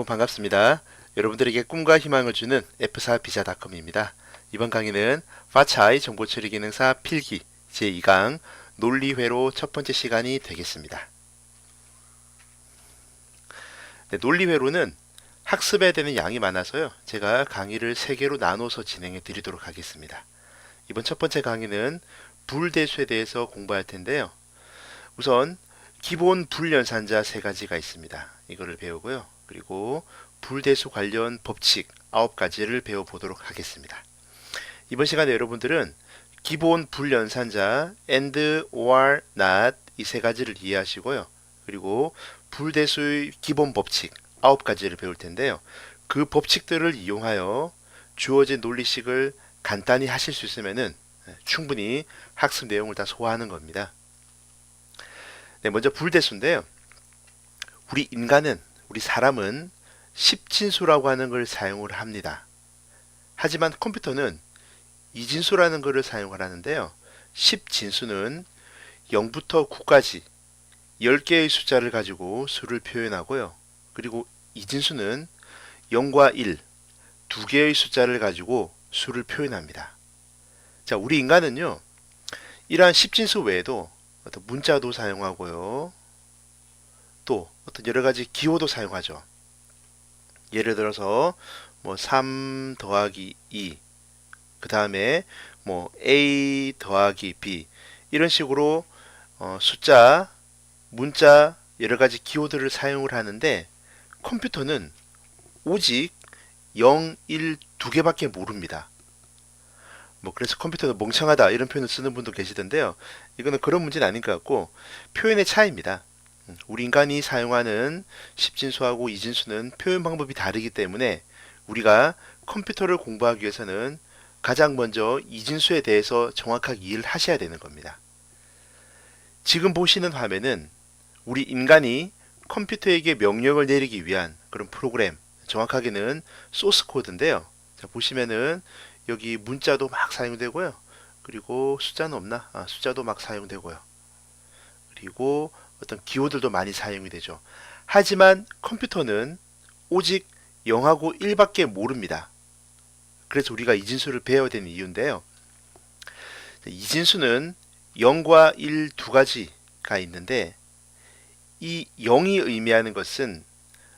여러분 반갑습니다. 여러분들에게 꿈과 희망을 주는 F4비자닷컴입니다. 이번 강의는 파차이 정보처리 기능사 필기 제2강 논리회로 첫 번째 시간이 되겠습니다. 네, 논리회로는 학습해야 되는 양이 많아서요. 제가 강의를 3개로 나눠서 진행해 드리도록 하겠습니다. 이번 첫 번째 강의는 불대수에 대해서 공부할 텐데요. 우선 기본 불연산자 3가지가 있습니다. 이거를 배우고요. 그리고 불대수 관련 법칙 9가지를 배워보도록 하겠습니다. 이번 시간에 여러분들은 기본 불연산자 and, or, not 이 3가지를 이해하시고요. 그리고 불대수의 기본 법칙 9가지를 배울 텐데요. 그 법칙들을 이용하여 주어진 논리식을 간단히 하실 수 있으면 충분히 학습 내용을 다 소화하는 겁니다. 네, 먼저 불대수인데요. 우리 사람은 10진수라고 하는 걸 사용을 합니다. 하지만 컴퓨터는 이진수라는 것을 사용을 하는데요. 10진수는 0부터 9까지 10개의 숫자를 가지고 수를 표현하고요. 그리고 이진수는 0과 1, 2개의 숫자를 가지고 수를 표현합니다. 자, 우리 인간은요. 이러한 10진수 외에도 어떤 문자도 사용하고요. 또 어떤 여러가지 기호도 사용하죠. 예를 들어서 3 더하기 2, 그 다음에 A 더하기 B 이런 식으로 숫자, 문자 여러가지 기호들을 사용을 하는데 컴퓨터는 오직 0, 1, 2개밖에 모릅니다. 그래서 컴퓨터는 멍청하다 이런 표현을 쓰는 분도 계시던데요. 이거는 그런 문제는 아닌 것 같고 표현의 차이입니다. 우리 인간이 사용하는 10진수하고 이진수는 표현 방법이 다르기 때문에 우리가 컴퓨터를 공부하기 위해서는 가장 먼저 이진수에 대해서 정확하게 이해를 하셔야 되는 겁니다. 지금 보시는 화면은 우리 인간이 컴퓨터에게 명령을 내리기 위한 그런 프로그램, 정확하게는 소스 코드인데요. 자, 보시면은 여기 문자도 막 사용되고요. 그리고 숫자는 없나? 숫자도 막 사용되고요. 그리고 어떤 기호들도 많이 사용이 되죠. 하지만 컴퓨터는 오직 0하고 1밖에 모릅니다. 그래서 우리가 이진수를 배워야 되는 이유인데요. 이진수는 0과 1 두 가지가 있는데 이 0이 의미하는 것은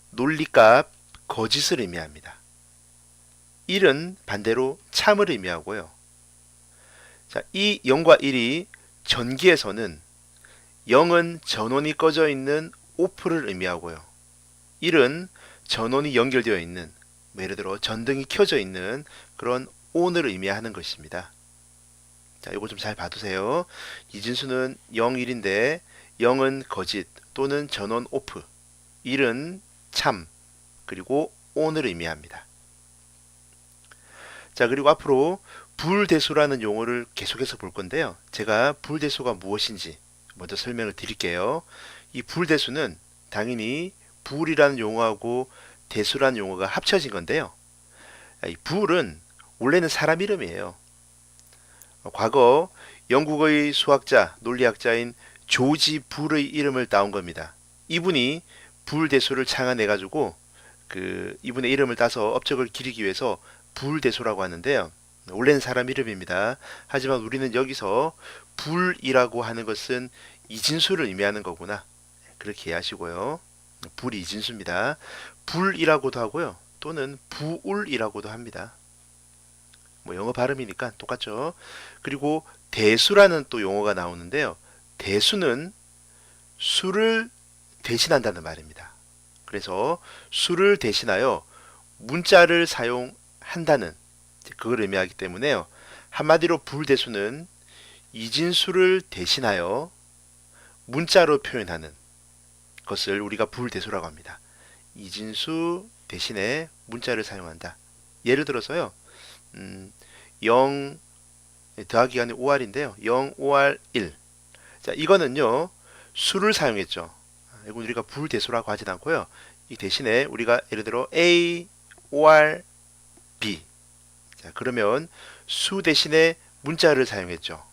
논리값 거짓을 의미합니다. 1은 반대로 참을 의미하고요. 자, 이 0과 1이 전기에서는 0은 전원이 꺼져 있는 오프를 의미하고요. 1은 전원이 연결되어 있는, 예를 들어 전등이 켜져 있는 그런 ON을 의미하는 것입니다. 자, 이거 좀 잘 봐두세요. 이진수는 0, 1인데 0은 거짓 또는 전원 오프, 1은 참, 그리고 ON을 의미합니다. 자, 그리고 앞으로 불대수라는 용어를 계속해서 볼 건데요. 제가 불대수가 무엇인지 먼저 설명을 드릴게요. 이 불대수는 당연히 불이라는 용어하고 대수라는 용어가 합쳐진 건데요. 이 불은 원래는 사람 이름이에요. 과거 영국의 수학자, 논리학자인 조지 불의 이름을 따온 겁니다. 이분이 불대수를 창안해가지고 이분의 이름을 따서 업적을 기리기 위해서 불대수라고 하는데요. 원래는 사람 이름입니다. 하지만 우리는 여기서 불이라고 하는 것은 이진수를 의미하는 거구나. 그렇게 이해하시고요. 불이 이진수입니다. 불이라고도 하고요. 또는 부울이라고도 합니다. 영어 발음이니까 똑같죠. 그리고 대수라는 또 용어가 나오는데요. 대수는 수를 대신한다는 말입니다. 그래서 수를 대신하여 문자를 사용한다는 그걸 의미하기 때문에요. 한마디로 불대수는 이진수를 대신하여 문자로 표현하는 것을 우리가 불대수라고 합니다. 이진수 대신에 문자를 사용한다. 예를 들어서요. 0 더하기가 아닌 5r인데요. 0, 5r, 1. 자, 이거는요. 수를 사용했죠. 이건 우리가 불대수라고 하진 않고요. 이 대신에 우리가 예를 들어 A, 5r, B. 자, 그러면 수 대신에 문자를 사용했죠.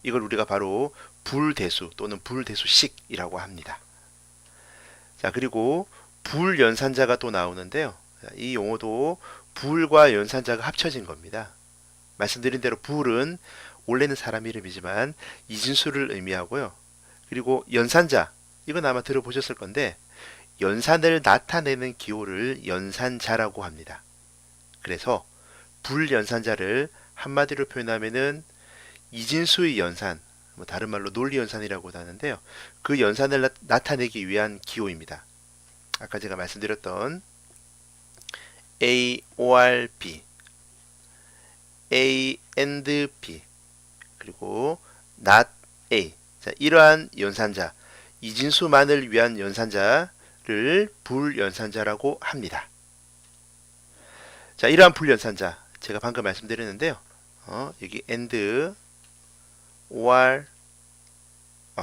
이걸 우리가 바로 불대수 또는 불대수식이라고 합니다. 자, 그리고 불연산자가 또 나오는데요. 이 용어도 불과 연산자가 합쳐진 겁니다. 말씀드린 대로 불은 원래는 사람 이름이지만 이진수를 의미하고요. 그리고 연산자, 이건 아마 들어보셨을 건데 연산을 나타내는 기호를 연산자라고 합니다. 그래서 불연산자를 한마디로 표현하면은 이진수의 연산, 뭐 다른 말로 논리연산이라고도 하는데요. 그 연산을 나타내기 위한 기호입니다. 아까 제가 말씀드렸던 A or B, A and B, 그리고 not A. 자, 이러한 연산자, 이진수만을 위한 연산자를 불연산자라고 합니다. 자, 이러한 불연산자, 제가 방금 말씀드렸는데요. 여기 and, or,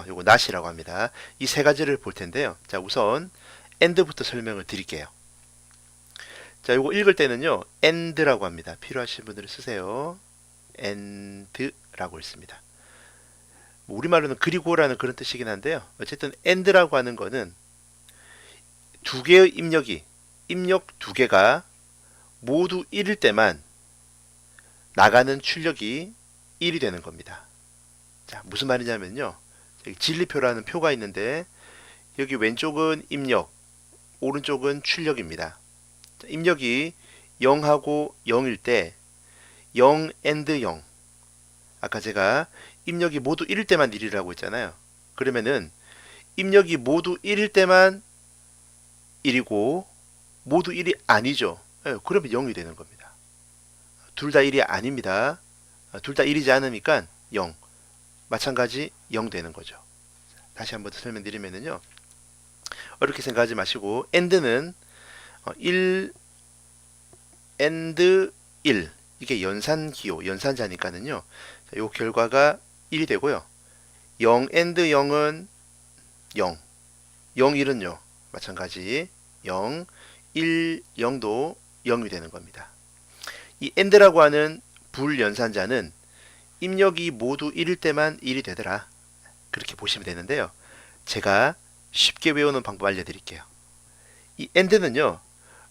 요거 not이라고 합니다. 이 세 가지를 볼 텐데요. 자, 우선 and부터 설명을 드릴게요. 자, 요거 읽을 때는요, and라고 합니다. 필요하신 분들은 쓰세요. and라고 읽습니다. 뭐 우리말로는 그리고라는 그런 뜻이긴 한데요. 어쨌든 and라고 하는 거는 두 개의 입력 두 개가 모두 1일 때만 나가는 출력이 1이 되는 겁니다. 자, 무슨 말이냐면요. 여기 진리표라는 표가 있는데 여기 왼쪽은 입력, 오른쪽은 출력입니다. 자, 입력이 0하고 0일 때 0 and 0. 아까 제가 입력이 모두 1일 때만 1이라고 했잖아요. 그러면은 입력이 모두 1일 때만 1이고 모두 1이 아니죠. 그러면 0이 되는 겁니다. 둘 다 1이 아닙니다. 둘 다 1이지 않으니까 0. 마찬가지 0 되는 거죠. 다시 한번 더 설명드리면요. 어렵게 생각하지 마시고 and는 1 and 1 이게 연산기호, 연산자니까는요. 이 결과가 1이 되고요. 0 and 0은 0, 0, 1은요. 마찬가지 0, 1, 0도 0이 되는 겁니다. 이 and라고 하는 불연산자는 입력이 모두 1일 때만 1이 되더라. 그렇게 보시면 되는데요. 제가 쉽게 외우는 방법 알려드릴게요. 이 and는요.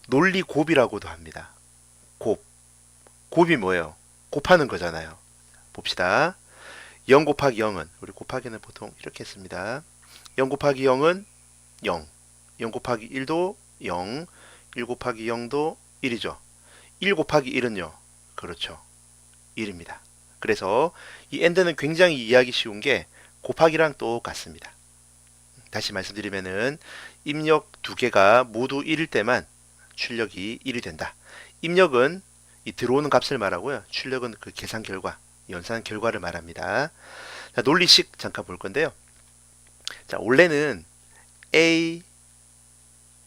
논리 곱이라고도 합니다. 곱이 뭐예요? 곱하는 거잖아요. 봅시다. 0 곱하기 0은 우리 곱하기는 보통 이렇게 했습니다. 0 곱하기 0은 0, 0 곱하기 1도 0, 1 곱하기 0도 1이죠. 1 곱하기 1은요. 그렇죠. 1입니다. 그래서 이 and는 굉장히 이해하기 쉬운 게 곱하기랑 똑같습니다. 다시 말씀드리면은 입력 두 개가 모두 1일 때만 출력이 1이 된다. 입력은 이 들어오는 값을 말하고요. 출력은 그 계산 결과, 연산 결과를 말합니다. 자, 논리식 잠깐 볼 건데요. 자, 원래는 A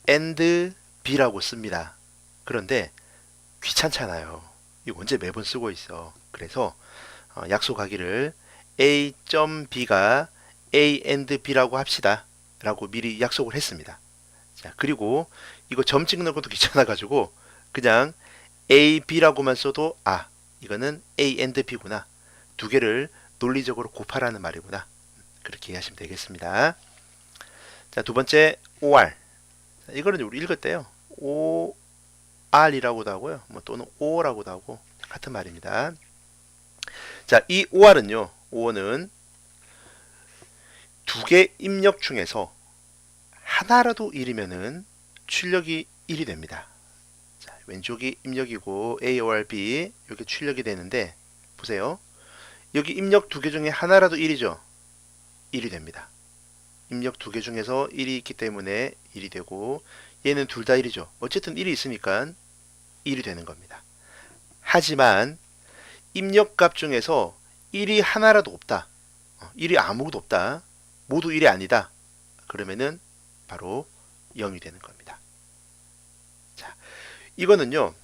and B라고 씁니다. 그런데 귀찮잖아요. 이거 언제 매번 쓰고 있어. 그래서 약속하기를 A.B가 A and B라고 합시다. 라고 미리 약속을 했습니다. 자, 그리고 이거 점 찍는 것도 귀찮아가지고 그냥 A, B라고만 써도 이거는 A and B구나. 두 개를 논리적으로 곱하라는 말이구나. 그렇게 이해하시면 되겠습니다. 자, 두 번째 OR. 자, 이거는 우리 읽을 때요. OR이라고도 하고요. 뭐 또는 O라고도 하고 같은 말입니다. 자, 이 OR은요. OR는 두 개 입력 중에서 하나라도 1이면은 출력이 1이 됩니다. 자, 왼쪽이 입력이고 A or B 이렇게 출력이 되는데 보세요. 여기 입력 두 개 중에 하나라도 1이죠. 1이 됩니다. 입력 두 개 중에서 1이 있기 때문에 1이 되고 얘는 둘 다 1이죠. 어쨌든 1이 있으니까 1이 되는 겁니다. 하지만 입력값 중에서 1이 하나라도 없다. 1이 아무것도 없다. 모두 1이 아니다. 그러면은 바로 0이 되는 겁니다. 자, 이거는요.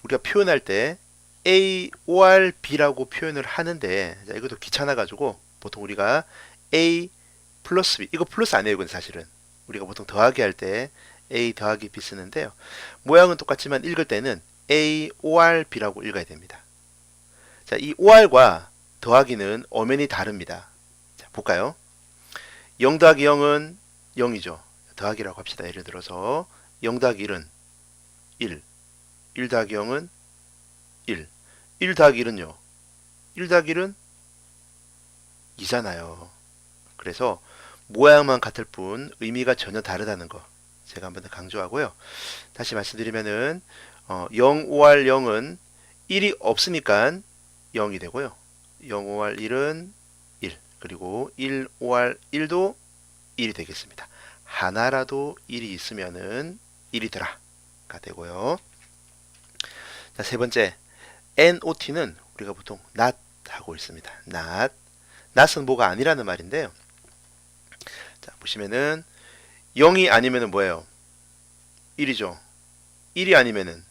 우리가 표현할 때 A or B라고 표현을 하는데 자, 이것도 귀찮아가지고 보통 우리가 A 플러스 B 이거 플러스 아니에요. 이건 사실은 우리가 보통 더하기 할 때 A 더하기 B 쓰는데요. 모양은 똑같지만 읽을 때는 A or B라고 읽어야 됩니다. 자, 이 OR과 더하기는 엄연히 다릅니다. 자, 볼까요? 0 더하기 0은 0이죠. 더하기라고 합시다. 예를 들어서 0 더하기 1은 1, 1 더하기 0은 1, 1 더하기 1은요? 1 더하기 1은 2잖아요. 그래서 모양만 같을 뿐 의미가 전혀 다르다는 거 제가 한번 더 강조하고요. 다시 말씀드리면은 0, 5할 0은 1이 없으니까 0이 되고요. 0, 5할 1은 1, 그리고 1, 5할 1도 1이 되겠습니다. 하나라도 1이 있으면은 1이더라가 되고요. 자, 세 번째 NOT는 우리가 보통 not 하고 있습니다. not. not은 뭐가 아니라는 말인데요. 자, 보시면은 0이 아니면은 뭐예요? 1이죠. 1이 아니면은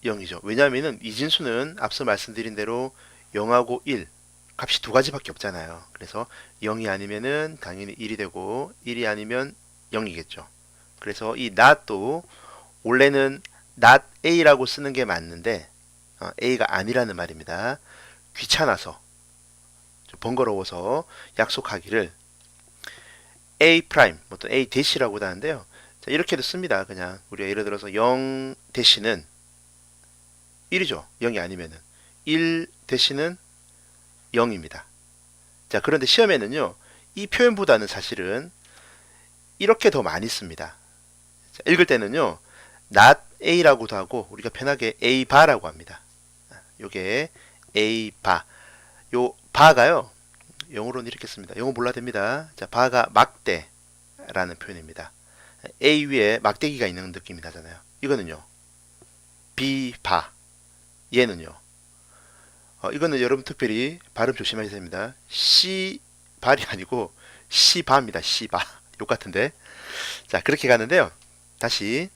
0이죠. 왜냐하면은 이진수는 앞서 말씀드린 대로 0하고 1 값이 두 가지밖에 없잖아요. 그래서 0이 아니면은 당연히 1이 되고 1이 아니면 0이겠죠. 그래서 이 not도 원래는 not a라고 쓰는 게 맞는데 a가 아니라는 말입니다. 귀찮아서 좀 번거로워서 약속하기를 a 프라임, 또 a 대시라고도 하는데요. 자, 이렇게도 씁니다. 그냥 우리가 예를 들어서 0 대시는 1이죠. 0이 아니면은 1 대시는 0입니다. 자, 그런데 시험에는요, 이 표현보다는 사실은 이렇게 더 많이 씁니다. 자, 읽을 때는요, not a라고도 하고 우리가 편하게 a 바라고 합니다. 요게 a 바. 요 바가요, 영어로는 이렇게 씁니다. 영어 몰라 됩니다. 자, 바가 막대라는 표현입니다. a 위에 막대기가 있는 느낌이 나잖아요. 이거는요, 비바. 얘는요, 이거는 여러분 특별히 발음 조심하셔야 됩니다. 시발이 아니고 시바입니다. 시바. 욕 같은데. 자, 그렇게 가는데요. 다시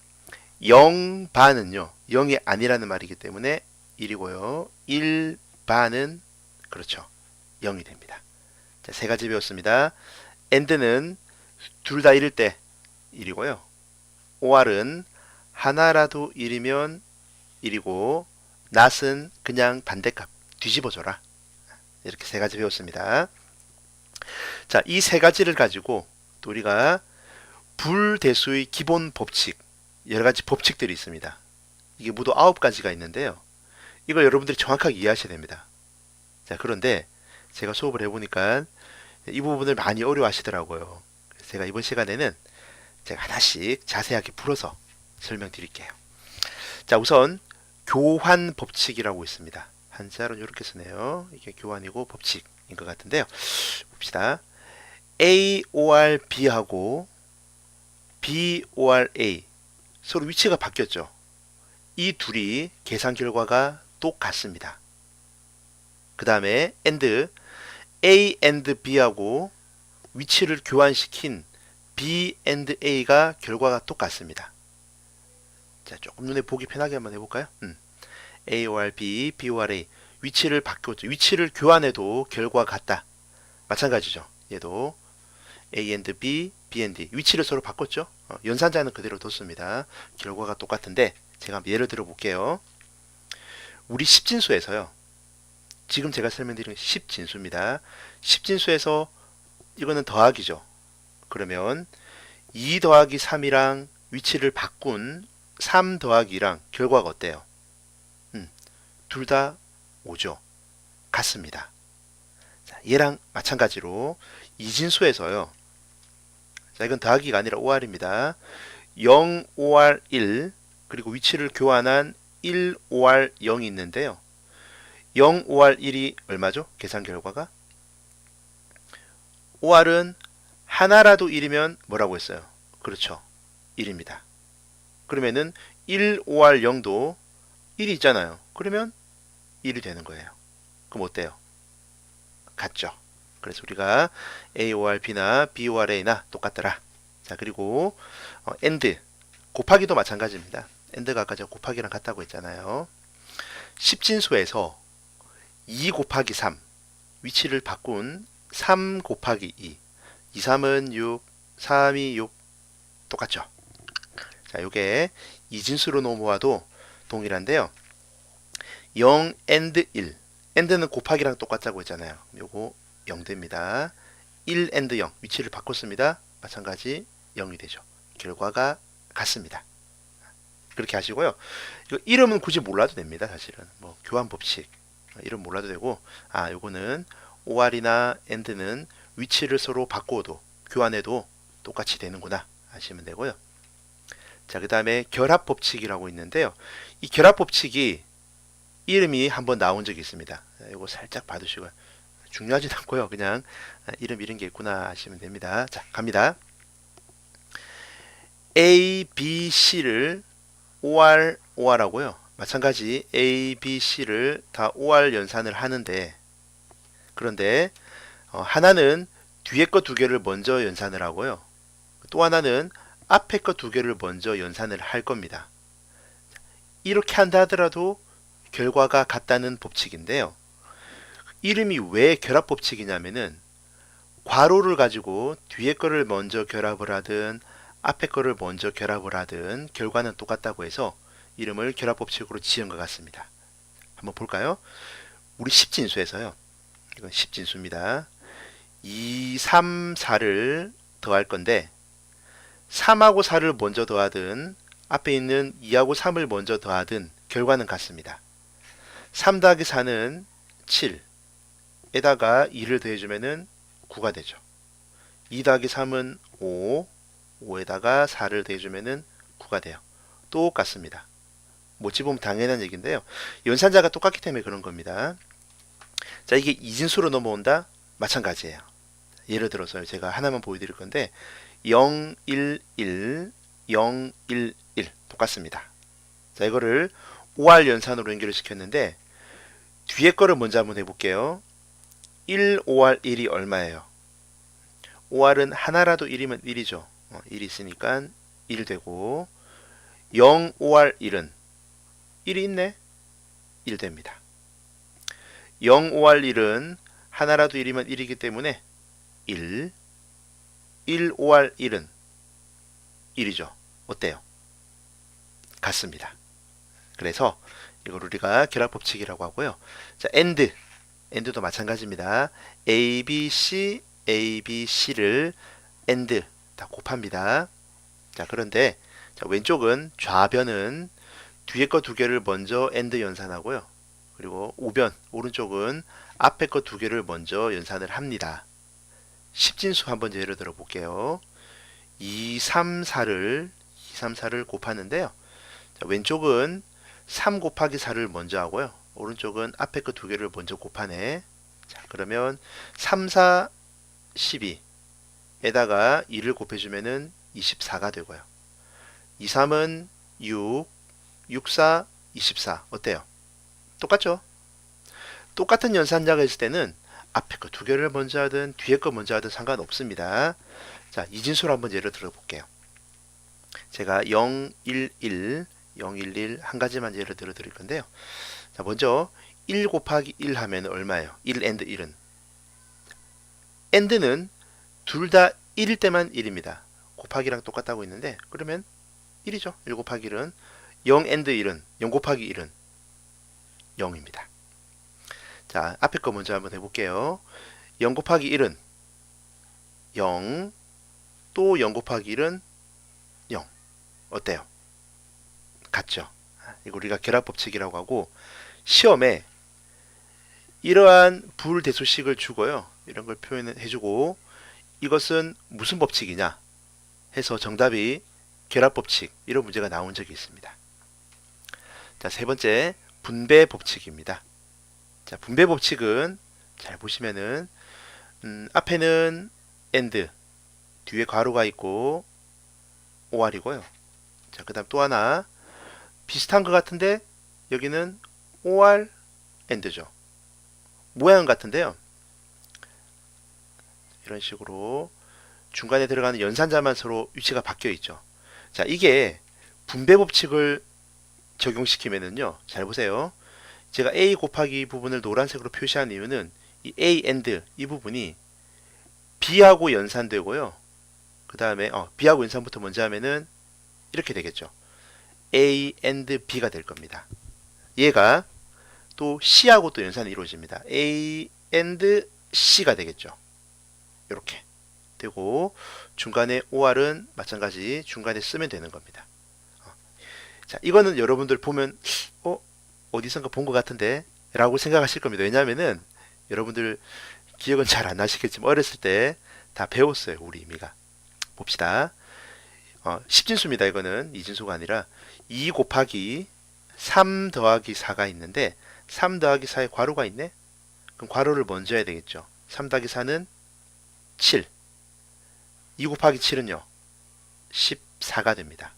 0바는요, 0이 아니라는 말이기 때문에 1이고요. 1바는 그렇죠, 0이 됩니다. 자, 세 가지 배웠습니다. and는 둘 다 1일 때 1이고요. or은 하나라도 1이면 1이고 not은 그냥 반대값 뒤집어줘라. 이렇게 세 가지 배웠습니다. 자, 이 세 가지를 가지고 또 우리가 불대수의 기본 법칙, 여러 가지 법칙들이 있습니다. 이게 모두 9가지가 있는데요. 이걸 여러분들이 정확하게 이해하셔야 됩니다. 자, 그런데 제가 수업을 해보니까 이 부분을 많이 어려워하시더라고요. 제가 이번 시간에는 제가 하나씩 자세하게 풀어서 설명드릴게요. 자, 우선 교환 법칙이라고 있습니다. 한자로 이렇게 쓰네요. 이게 교환이고 법칙인 것 같은데요. 봅시다. A or B하고 B or A 서로 위치가 바뀌었죠. 이 둘이 계산 결과가 똑같습니다. 그 다음에 and A and B하고 위치를 교환시킨 B and A가 결과가 똑같습니다. 자, 조금 눈에 보기 편하게 한번 해볼까요? A or B, B or A 위치를 바꿨죠. 위치를 교환해도 결과가 같다. 마찬가지죠. 얘도 A and B, B and D 위치를 서로 바꿨죠. 연산자는 그대로 뒀습니다. 결과가 똑같은데 제가 한번 예를 들어 볼게요. 우리 10진수에서요. 지금 제가 설명드린 10진수입니다. 10진수에서 이거는 더하기죠. 그러면 2 더하기 3이랑 위치를 바꾼 3 더하기랑 결과가 어때요? 둘 다 5죠. 같습니다. 자, 얘랑 마찬가지로 이진수에서요. 자, 이건 더하기가 아니라 OR입니다. 0, OR 1 그리고 위치를 교환한 1, OR 0이 있는데요. 0, OR 1이 얼마죠? 계산 결과가? OR은 하나라도 1이면 뭐라고 했어요? 그렇죠. 1입니다. 그러면은 1, OR 0도 1이 있잖아요. 그러면 1이 되는 거예요. 그럼 어때요? 같죠. 그래서 우리가 A, OR, B나 B, OR, A나 똑같더라. 자, 그리고 AND 곱하기도 마찬가지입니다. AND가 아까 제가 곱하기랑 같다고 했잖아요. 10진수에서 2 곱하기 3 위치를 바꾼 3 곱하기 2 2, 3은 6, 3이 6 똑같죠. 자, 요게 이진수로 모아도 동일한데요. 0 and 1 and는 곱하기랑 똑같다고 했잖아요. 요거 0 됩니다. 1 and 0 위치를 바꿨습니다. 마찬가지 0이 되죠. 결과가 같습니다. 그렇게 하시고요. 이거 이름은 굳이 몰라도 됩니다. 사실은 뭐 교환 법칙 이름 몰라도 되고, 요거는 OR이나 AND는 위치를 서로 바꿔도 교환해도 똑같이 되는구나 하시면 되고요. 자, 그 다음에 결합 법칙이라고 있는데요. 이 결합 법칙이 이름이 한번 나온 적이 있습니다. 이거 살짝 봐두시고요. 중요하진 않고요. 그냥 이름 이런 게 있구나 하시면 됩니다. 자, 갑니다. A, B, C를 OR, OR하고요. 마찬가지 A, B, C를 다 OR 연산을 하는데, 그런데 하나는 뒤에 거 두 개를 먼저 연산을 하고요. 또 하나는 앞에 거 두 개를 먼저 연산을 할 겁니다. 이렇게 한다 하더라도 결과가 같다는 법칙인데요. 이름이 왜 결합 법칙이냐면은 괄호를 가지고 뒤에 거를 먼저 결합을 하든 앞에 거를 먼저 결합을 하든 결과는 똑같다고 해서 이름을 결합 법칙으로 지은 것 같습니다. 한번 볼까요? 우리 10진수에서요. 이건 10진수입니다. 2, 3, 4를 더할 건데 3하고 4를 먼저 더하든 앞에 있는 2하고 3을 먼저 더하든 결과는 같습니다. 3 더하기 4는 7에다가 2를 더해주면 9가 되죠. 2 더하기 3은 5, 5에다가 4를 더해주면 9가 돼요. 똑같습니다. 어찌 보면 당연한 얘기인데요. 연산자가 똑같기 때문에 그런 겁니다. 자, 이게 이진수로 넘어온다? 마찬가지예요. 예를 들어서 제가 하나만 보여드릴 건데 0, 1, 1, 0, 1, 1 똑같습니다. 자, 이거를 OR 연산으로 연결을 시켰는데 뒤에 거를 먼저 한번 해볼게요. 1 OR 1이 얼마예요? OR은 하나라도 1이면 1이죠. 1이 있으니까 1 되고 0 OR 1은 1이 있네? 1 됩니다. 0 OR 1은 하나라도 1이면 1이기 때문에 1 OR 1은 1이죠. 어때요? 같습니다. 그래서 이걸 우리가 결합법칙이라고 하고요. 자, AND도 마찬가지입니다. A, B, C, A, B, C를 AND 다 곱합니다. 자, 그런데 자, 왼쪽은 좌변은 뒤에 거 두 개를 먼저 AND 연산하고요. 그리고 우변, 오른쪽은 앞에 거 두 개를 먼저 연산을 합니다. 10진수 한번 예를 들어 볼게요. 2, 3, 4를 곱하는데요. 자, 왼쪽은 3 곱하기 4를 먼저 하고요. 오른쪽은 앞에 거 두 개를 먼저 곱하네. 자, 그러면 3, 4, 12에다가 2를 곱해주면은 24가 되고요. 2, 3은 6, 6, 4, 24. 어때요? 똑같죠? 똑같은 연산자가 있을 때는 앞에 거 두 개를 먼저 하든 뒤에 거 먼저 하든 상관없습니다. 자, 이진수로 한번 예를 들어 볼게요. 제가 0, 1, 1, 0, 1, 1 한 가지만 예를 들어 드릴 건데요. 자, 먼저 1 곱하기 1 하면 얼마예요? 1 AND 1은 AND는 둘 다 1일 때만 1입니다. 곱하기랑 똑같다고 있는데 그러면 1이죠. 1 곱하기 1은 0 AND 1은 0 곱하기 1은 0입니다. 자, 앞에 거 먼저 한번 해볼게요. 0 곱하기 1은 0, 또 0 곱하기 1은 0. 어때요? 같죠? 이거 우리가 결합법칙이라고 하고 시험에 이러한 불대소식을 주고요. 이런 걸 표현해주고 이것은 무슨 법칙이냐 해서 정답이 결합법칙 이런 문제가 나온 적이 있습니다. 자, 세 번째 분배 법칙입니다. 자, 분배 법칙은 잘 보시면은 앞에는 AND 뒤에 괄호가 있고 OR이고요. 자, 그 다음 또 하나 비슷한 것 같은데 여기는 OR AND죠. 모양은 같은데요. 이런 식으로 중간에 들어가는 연산자만 서로 위치가 바뀌어 있죠. 자, 이게 분배 법칙을 적용시키면은요. 잘 보세요. 제가 A 곱하기 부분을 노란색으로 표시한 이유는 이 A AND 이 부분이 B하고 연산되고요. 그 다음에 B하고 연산부터 먼저 하면은 이렇게 되겠죠. A AND B가 될 겁니다. 얘가 또 C하고 또 연산이 이루어집니다. A AND C가 되겠죠. 이렇게 되고 중간에 OR은 마찬가지 중간에 쓰면 되는 겁니다. 자, 이거는 여러분들 보면 어디선가 본 것 같은데 라고 생각하실 겁니다. 왜냐하면은 여러분들 기억은 잘 안 나시겠지만 어렸을 때 다 배웠어요. 우리 이미가. 봅시다. 10진수입니다. 이거는 이진수가 아니라 2 곱하기 3 더하기 4가 있는데 3 더하기 4에 괄호가 있네? 그럼 괄호를 먼저 해야 되겠죠. 3 더하기 4는 7. 2 곱하기 7은요. 14가 됩니다.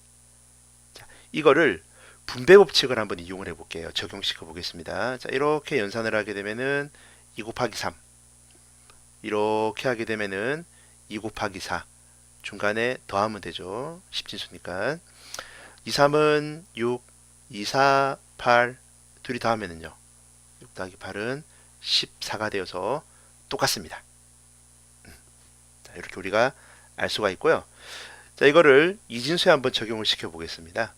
자, 이거를 분배 법칙을 한번 이용을 해볼게요. 적용시켜 보겠습니다. 자, 이렇게 연산을 하게 되면은 2 곱하기 3. 이렇게 하게 되면은 2 곱하기 4. 중간에 더하면 되죠. 10진수니까. 2, 3은 6, 2, 4, 8. 둘이 더하면은요. 6 더하기 8은 14가 되어서 똑같습니다. 자, 이렇게 우리가 알 수가 있고요. 자, 이거를 이진수에 한번 적용을 시켜 보겠습니다.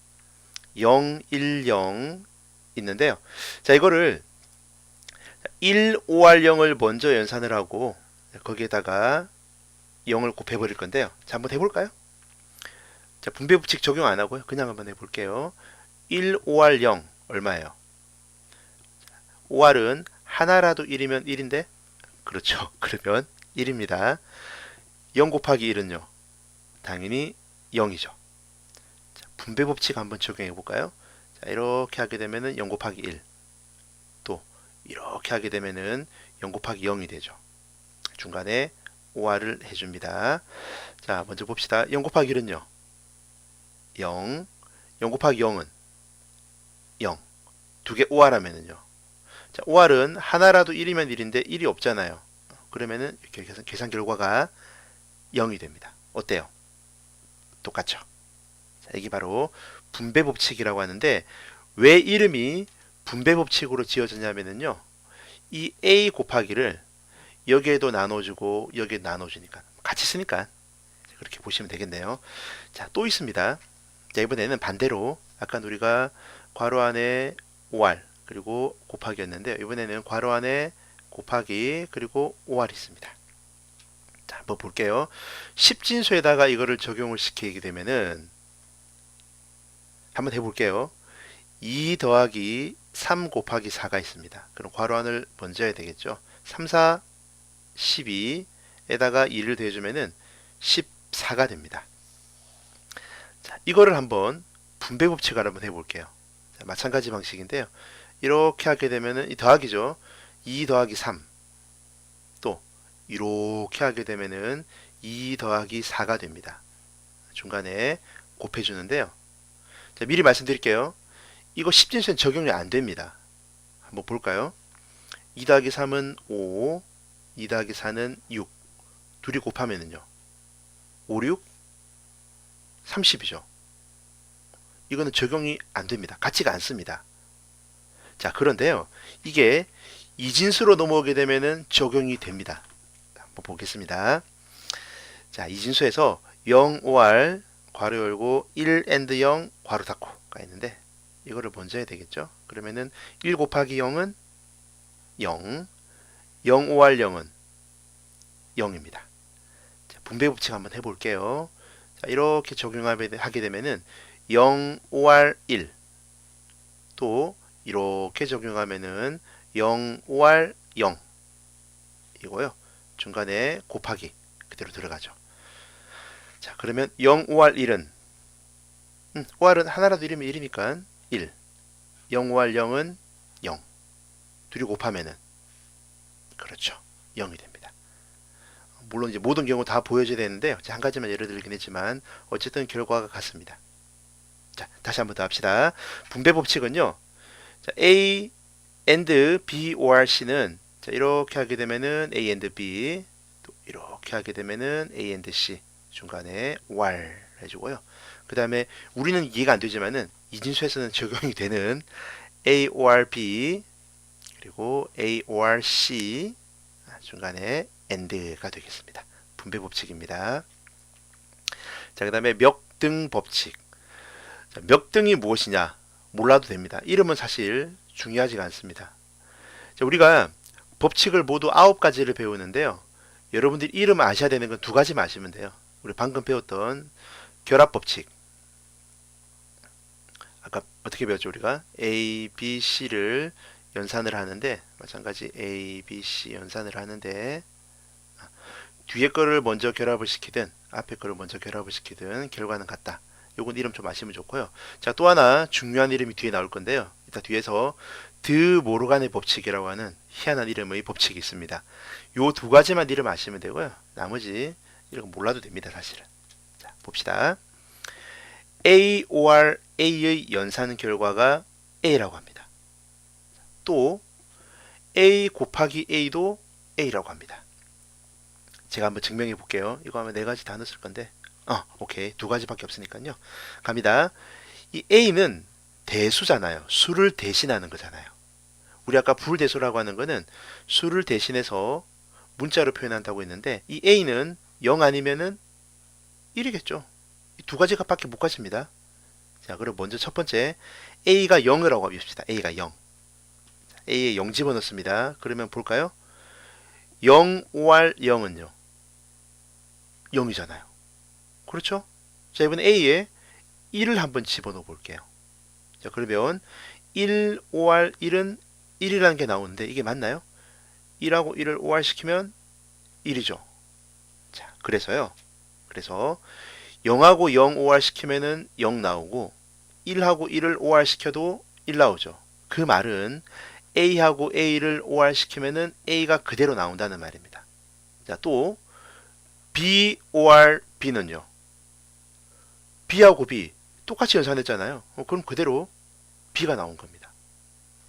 0, 1, 0 있는데요. 자, 이거를 1, 5R 0을 먼저 연산을 하고 거기에다가 0을 곱해 버릴 건데요. 자, 한번 해볼까요? 자, 분배 법칙 적용 안 하고요. 그냥 한번 해볼게요. 1, 5R 0 얼마예요? 5R은 하나라도 1이면 1인데 그렇죠. 그러면 1입니다. 0 곱하기 1은요. 당연히 0이죠. 자, 분배 법칙 한번 적용해 볼까요? 자, 이렇게 하게 되면은 0 곱하기 1. 또 이렇게 하게 되면은 0 곱하기 0이 되죠. 중간에 5R을 해줍니다. 자, 먼저 봅시다. 0 곱하기 1은요. 0. 0 곱하기 0은 0. 두 개 5R 하면은요. 자, 5R은 하나라도 1이면 1인데 1이 없잖아요. 그러면은 이렇게 계산 결과가 0이 됩니다. 어때요? 똑같죠? 자, 이게 바로 분배 법칙이라고 하는데 왜 이름이 분배 법칙으로 지어졌냐면요. 이 A 곱하기를 여기에도 나눠주고 여기에 나눠주니까 같이 쓰니까 그렇게 보시면 되겠네요. 자, 또 있습니다. 자, 이번에는 반대로 아까 우리가 괄호 안에 5R 그리고 곱하기였는데 이번에는 괄호 안에 곱하기 그리고 5R 있습니다. 자, 한번 볼게요. 10진수에다가 이거를 적용을 시키게 되면은 한번 해볼게요. 2 더하기 3 곱하기 4가 있습니다. 그럼 괄호 안을 먼저 해야 되겠죠. 3, 4, 12에다가 2를 더해주면은 14가 됩니다. 자, 이거를 한번 분배 법칙을 한번 해볼게요. 자, 마찬가지 방식인데요. 이렇게 하게 되면은 이 더하기죠. 2 더하기 3. 또 이렇게 하게 되면은 2 더하기 4가 됩니다. 중간에 곱해주는데요. 자, 미리 말씀드릴게요. 이거 10진수엔 적용이 안 됩니다. 한번 볼까요? 2 더하기 3은 5, 2 더하기 4는 6. 둘이 곱하면은요. 5, 6, 30이죠. 이거는 적용이 안 됩니다. 같지가 않습니다. 자, 그런데요. 이게 이진수로 넘어오게 되면은 적용이 됩니다. 한번 보겠습니다. 자, 이진수에서 0, 5R 괄호 열고 1 and 0 괄호 닫고가 있는데 이거를 먼저 해야 되겠죠. 그러면은 1 곱하기 0은 0, 0, 5R 0은 0입니다. 자, 분배 법칙 한번 해볼게요. 자, 이렇게 적용하게 되면은 0, 5R 1. 또 이렇게 적용하면은 0, 5R 0 이거요. 중간에 곱하기 그대로 들어가죠. 자, 그러면 0, 5R 1은 5R은 하나라도 1이면 1이니까 1. 0, 5R 0은 0. 둘이 곱하면은 그렇죠. 0이 됩니다. 물론 이제 모든 경우 다 보여줘야 되는데 한 가지만 예를 들긴 했지만 어쨌든 결과가 같습니다. 자, 다시 한번 더 합시다. 분배 법칙은요. 자, A and B or C는 자, 이렇게 하게 되면은 A and B 또 이렇게 하게 되면은 A and C 중간에 or 해주고요. 그 다음에 우리는 이해가 안 되지만은 이진수에서는 적용이 되는 A or B 그리고 A or C 중간에 and가 되겠습니다. 분배 법칙입니다. 자, 그 다음에 멱등 법칙. 자, 멱등이 무엇이냐 몰라도 됩니다. 이름은 사실 중요하지가 않습니다. 자, 우리가 법칙을 모두 9가지를 배우는데요. 여러분들이 이름 아셔야 되는 건 2가지만 아시면 돼요. 우리 방금 배웠던 결합법칙, 아까 어떻게 배웠죠? 우리가 A, B, C를 연산을 하는데 마찬가지 A, B, C 연산을 하는데 뒤에 거를 먼저 결합을 시키든 앞에 거를 먼저 결합을 시키든 결과는 같다. 요건 이름 좀 아시면 좋고요. 자, 또 하나 중요한 이름이 뒤에 나올 건데요. 이따 뒤에서 드 모르간의 법칙이라고 하는 희한한 이름의 법칙이 있습니다. 요 두 가지만 이름 아시면 되고요. 나머지 이런 거 몰라도 됩니다, 사실은. 자, 봅시다. A or A의 연산 결과가 A라고 합니다. 또 A 곱하기 A도 A라고 합니다. 제가 한번 증명해 볼게요. 이거 하면 네 가지 다 넣었을 건데. 오케이. 두 가지밖에 없으니까요. 갑니다. 이 A는 대수잖아요. 수를 대신하는 거잖아요. 우리 아까 불대수라고 하는 거는 수를 대신해서 문자로 표현한다고 했는데 이 A는 0 아니면은 1이겠죠. 이 두 가지 값밖에 못 가집니다. 자, 그럼 먼저 첫 번째 A가 0이라고 합시다. A가 0. A에 0 집어넣습니다. 그러면 볼까요? 0 5R 0은요. 0이잖아요. 그렇죠? 자, 이번에 A에 1을 한번 집어넣어 볼게요. 자, 그러면 1, 5R 1은 1이라는 게 나오는데 이게 맞나요? 1하고 1을 5R 시키면 1이죠. 자, 그래서 0하고 0 5R 시키면은 0 나오고 1하고 1을 5R 시켜도 1 나오죠. 그 말은 A하고 A를 5R 시키면은 A가 그대로 나온다는 말입니다. 자, 또 B, OR, B는요. B하고 B 똑같이 연산했잖아요. 그럼 그대로 B가 나온 겁니다.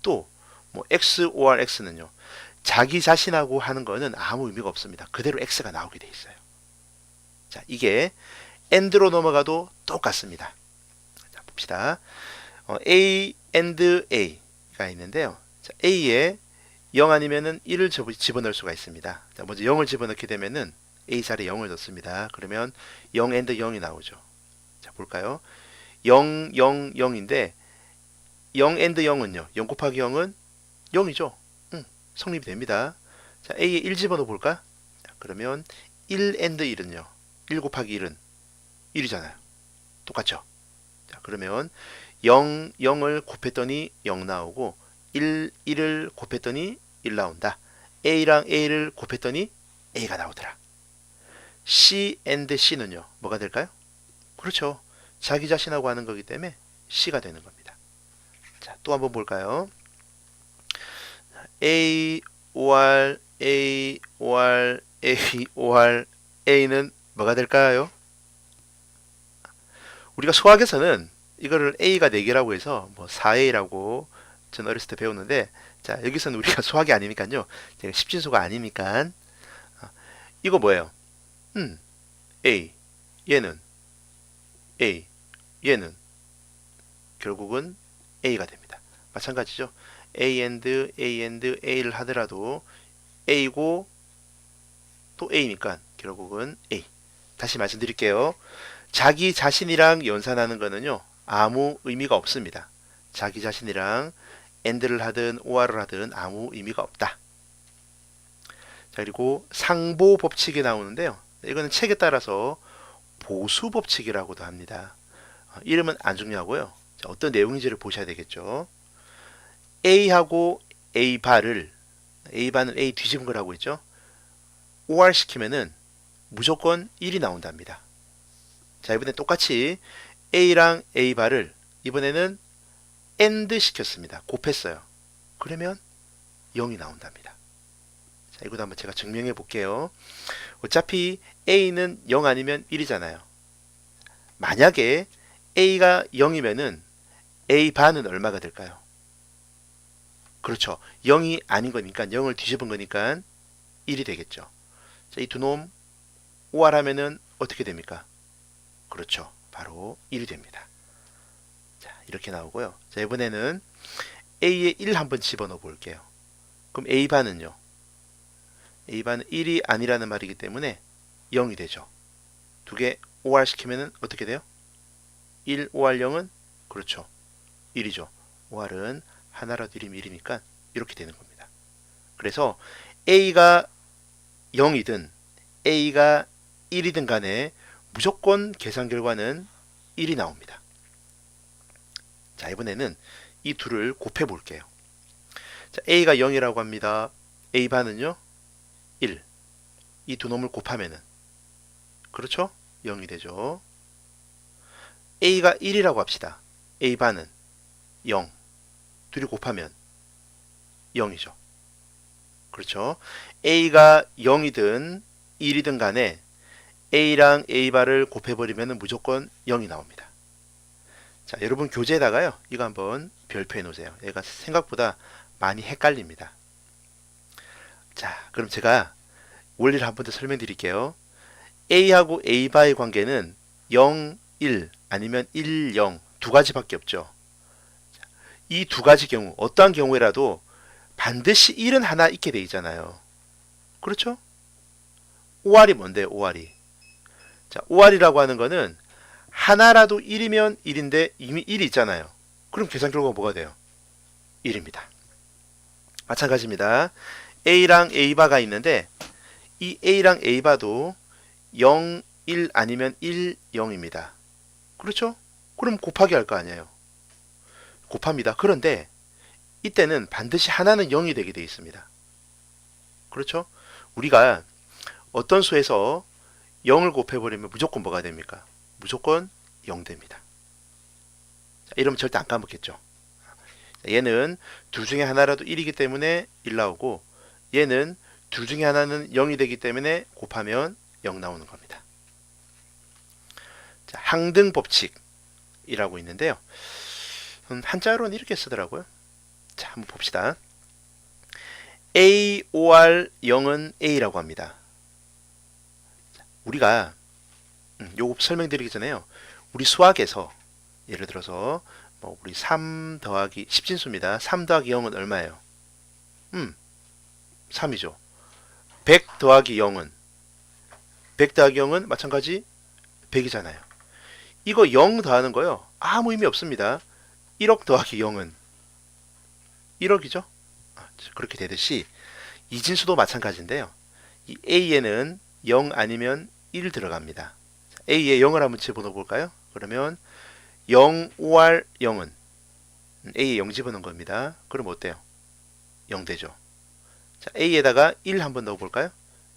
또 뭐 X, OR, X는요. 자기 자신하고 하는 거는 아무 의미가 없습니다. 그대로 X가 나오게 돼 있어요. 자, 이게 AND로 넘어가도 똑같습니다. 자, 봅시다. A and A가 있는데요. 자, A에 0 아니면은 1을 집어넣을 수가 있습니다. 자, 먼저 0을 집어넣게 되면은 A 자리에 0을 넣습니다. 그러면 0 and 0이 나오죠. 자, 볼까요? 0, 0, 0인데 0 and 0은요. 0 곱하기 0은 0이죠. 성립이 됩니다. 자, A에 1 집어넣어 볼까? 자, 그러면 1 and 1은요. 1 곱하기 1은 1이잖아요. 똑같죠? 자, 그러면 0, 0을 곱했더니 0 나오고 1, 1을 곱했더니 1 나온다. A랑 A를 곱했더니 A가 나오더라. C and C는요. 뭐가 될까요? 그렇죠. 자기 자신하고 하는 거기 때문에 C가 되는 겁니다. 자, 또 한번 볼까요? A, OR, A, OR, A, OR, A는 뭐가 될까요? 우리가 수학에서는 이거를 A가 4개라고 해서 뭐 4A라고 전 어렸을 때 배웠는데 자, 여기서는 우리가 수학이 아니니까요. 제가 십진수가 아니니까 이거 뭐예요? A, 얘는 A, 얘는 결국은 A가 됩니다. 마찬가지죠. A and A를 하더라도 A고 또 A니까 결국은 A. 다시 말씀드릴게요. 자기 자신이랑 연산하는 거는요. 아무 의미가 없습니다. 자기 자신이랑 AND를 하든 OR을 하든 아무 의미가 없다. 자, 그리고 상보 법칙이 나오는데요. 이거는 책에 따라서 보수 법칙이라고도 합니다. 이름은 안 중요하고요. 자, 어떤 내용인지를 보셔야 되겠죠. A하고 A바를 A바는 A 뒤집은 거라고 했죠. OR 시키면은 무조건 1이 나온답니다. 자, 이번엔 똑같이 A랑 A바를 이번에는 AND 시켰습니다. 곱했어요. 그러면 0이 나온답니다. 자, 이것도 한번 제가 증명해 볼게요. 어차피 A는 0 아니면 1이잖아요. 만약에 A가 0이면은 A반은 얼마가 될까요? 그렇죠. 0이 아닌 거니까 0을 뒤집은 거니까 1이 되겠죠. 자, 이 두 놈 OR 하면은 어떻게 됩니까? 그렇죠. 바로 1이 됩니다. 자, 이렇게 나오고요. 자, 이번에는 A에 1 한번 집어넣어 볼게요. 그럼 A반은요. A반은 1이 아니라는 말이기 때문에 0이 되죠. 두 개 OR 시키면은 어떻게 돼요? 1 OR 0은 그렇죠. 1이죠. OR은 하나라도 1이면 1이니까 이렇게 되는 겁니다. 그래서 A가 0이든 A가 1이든 간에 무조건 계산 결과는 1이 나옵니다. 자, 이번에는 이 둘을 곱해 볼게요. 자, A가 0이라고 합니다. A 반은요? 1. 이 두 놈을 곱하면은 그렇죠? 0이 되죠. A가 1이라고 합시다. A 반은 0. 둘이 곱하면 0이죠. 그렇죠? A가 0이든 1이든 간에 A랑 A바를 곱해버리면 무조건 0이 나옵니다. 자, 여러분 교재에다가요. 이거 한번 별표해 놓으세요. 얘가 생각보다 많이 헷갈립니다. 자, 그럼 제가 원리를 한 번 더 설명드릴게요. A하고 A바의 관계는 0, 1 아니면 1, 0 두 가지밖에 없죠. 이 두 가지 경우 어떠한 경우에라도 반드시 1은 하나 있게 돼 있잖아요. 그렇죠? OR이 뭔데요? OR이. 자, OR이라고 하는 거는 하나라도 1이면 1인데 이미 1이 있잖아요. 그럼 계산 결과가 뭐가 돼요? 1입니다. 마찬가지입니다. A랑 A바가 있는데 이 A랑 A바도 0, 1 아니면 1, 0입니다. 그렇죠? 그럼 곱하기 할 거 아니에요. 곱합니다. 그런데 이때는 반드시 하나는 0이 되게 되어 있습니다. 그렇죠? 우리가 어떤 수에서 0을 곱해버리면 무조건 뭐가 됩니까? 무조건 0 됩니다. 자, 이러면 절대 안 까먹겠죠. 얘는 둘 중에 하나라도 1이기 때문에 1 나오고 얘는 둘 중에 하나는 0이 되기 때문에 곱하면 0 나오는 겁니다. 자, 항등 법칙이라고 있는데요. 한자로는 이렇게 쓰더라고요. 자, 한번 봅시다. A, OR 0은 A라고 합니다. 우리가 요거 설명드리기 전에요. 우리 수학에서 예를 들어서 우리 3 더하기 10진수입니다. 3 더하기 0은 얼마예요? 3이죠. 100 더하기 0은 100 더하기 0은 마찬가지 100이잖아요. 이거 0 더하는 거요. 아무 의미 없습니다. 1억 더하기 0은 1억이죠. 그렇게 되듯이 이진수도 마찬가지인데요. 이 A에는 0 아니면 1 들어갑니다. A에 0을 한번 집어넣어 볼까요? 그러면 0, OR 0은 A에 0 집어넣은 겁니다. 그럼 어때요? 0 되죠. 자, A에다가 1 한번 넣어 볼까요?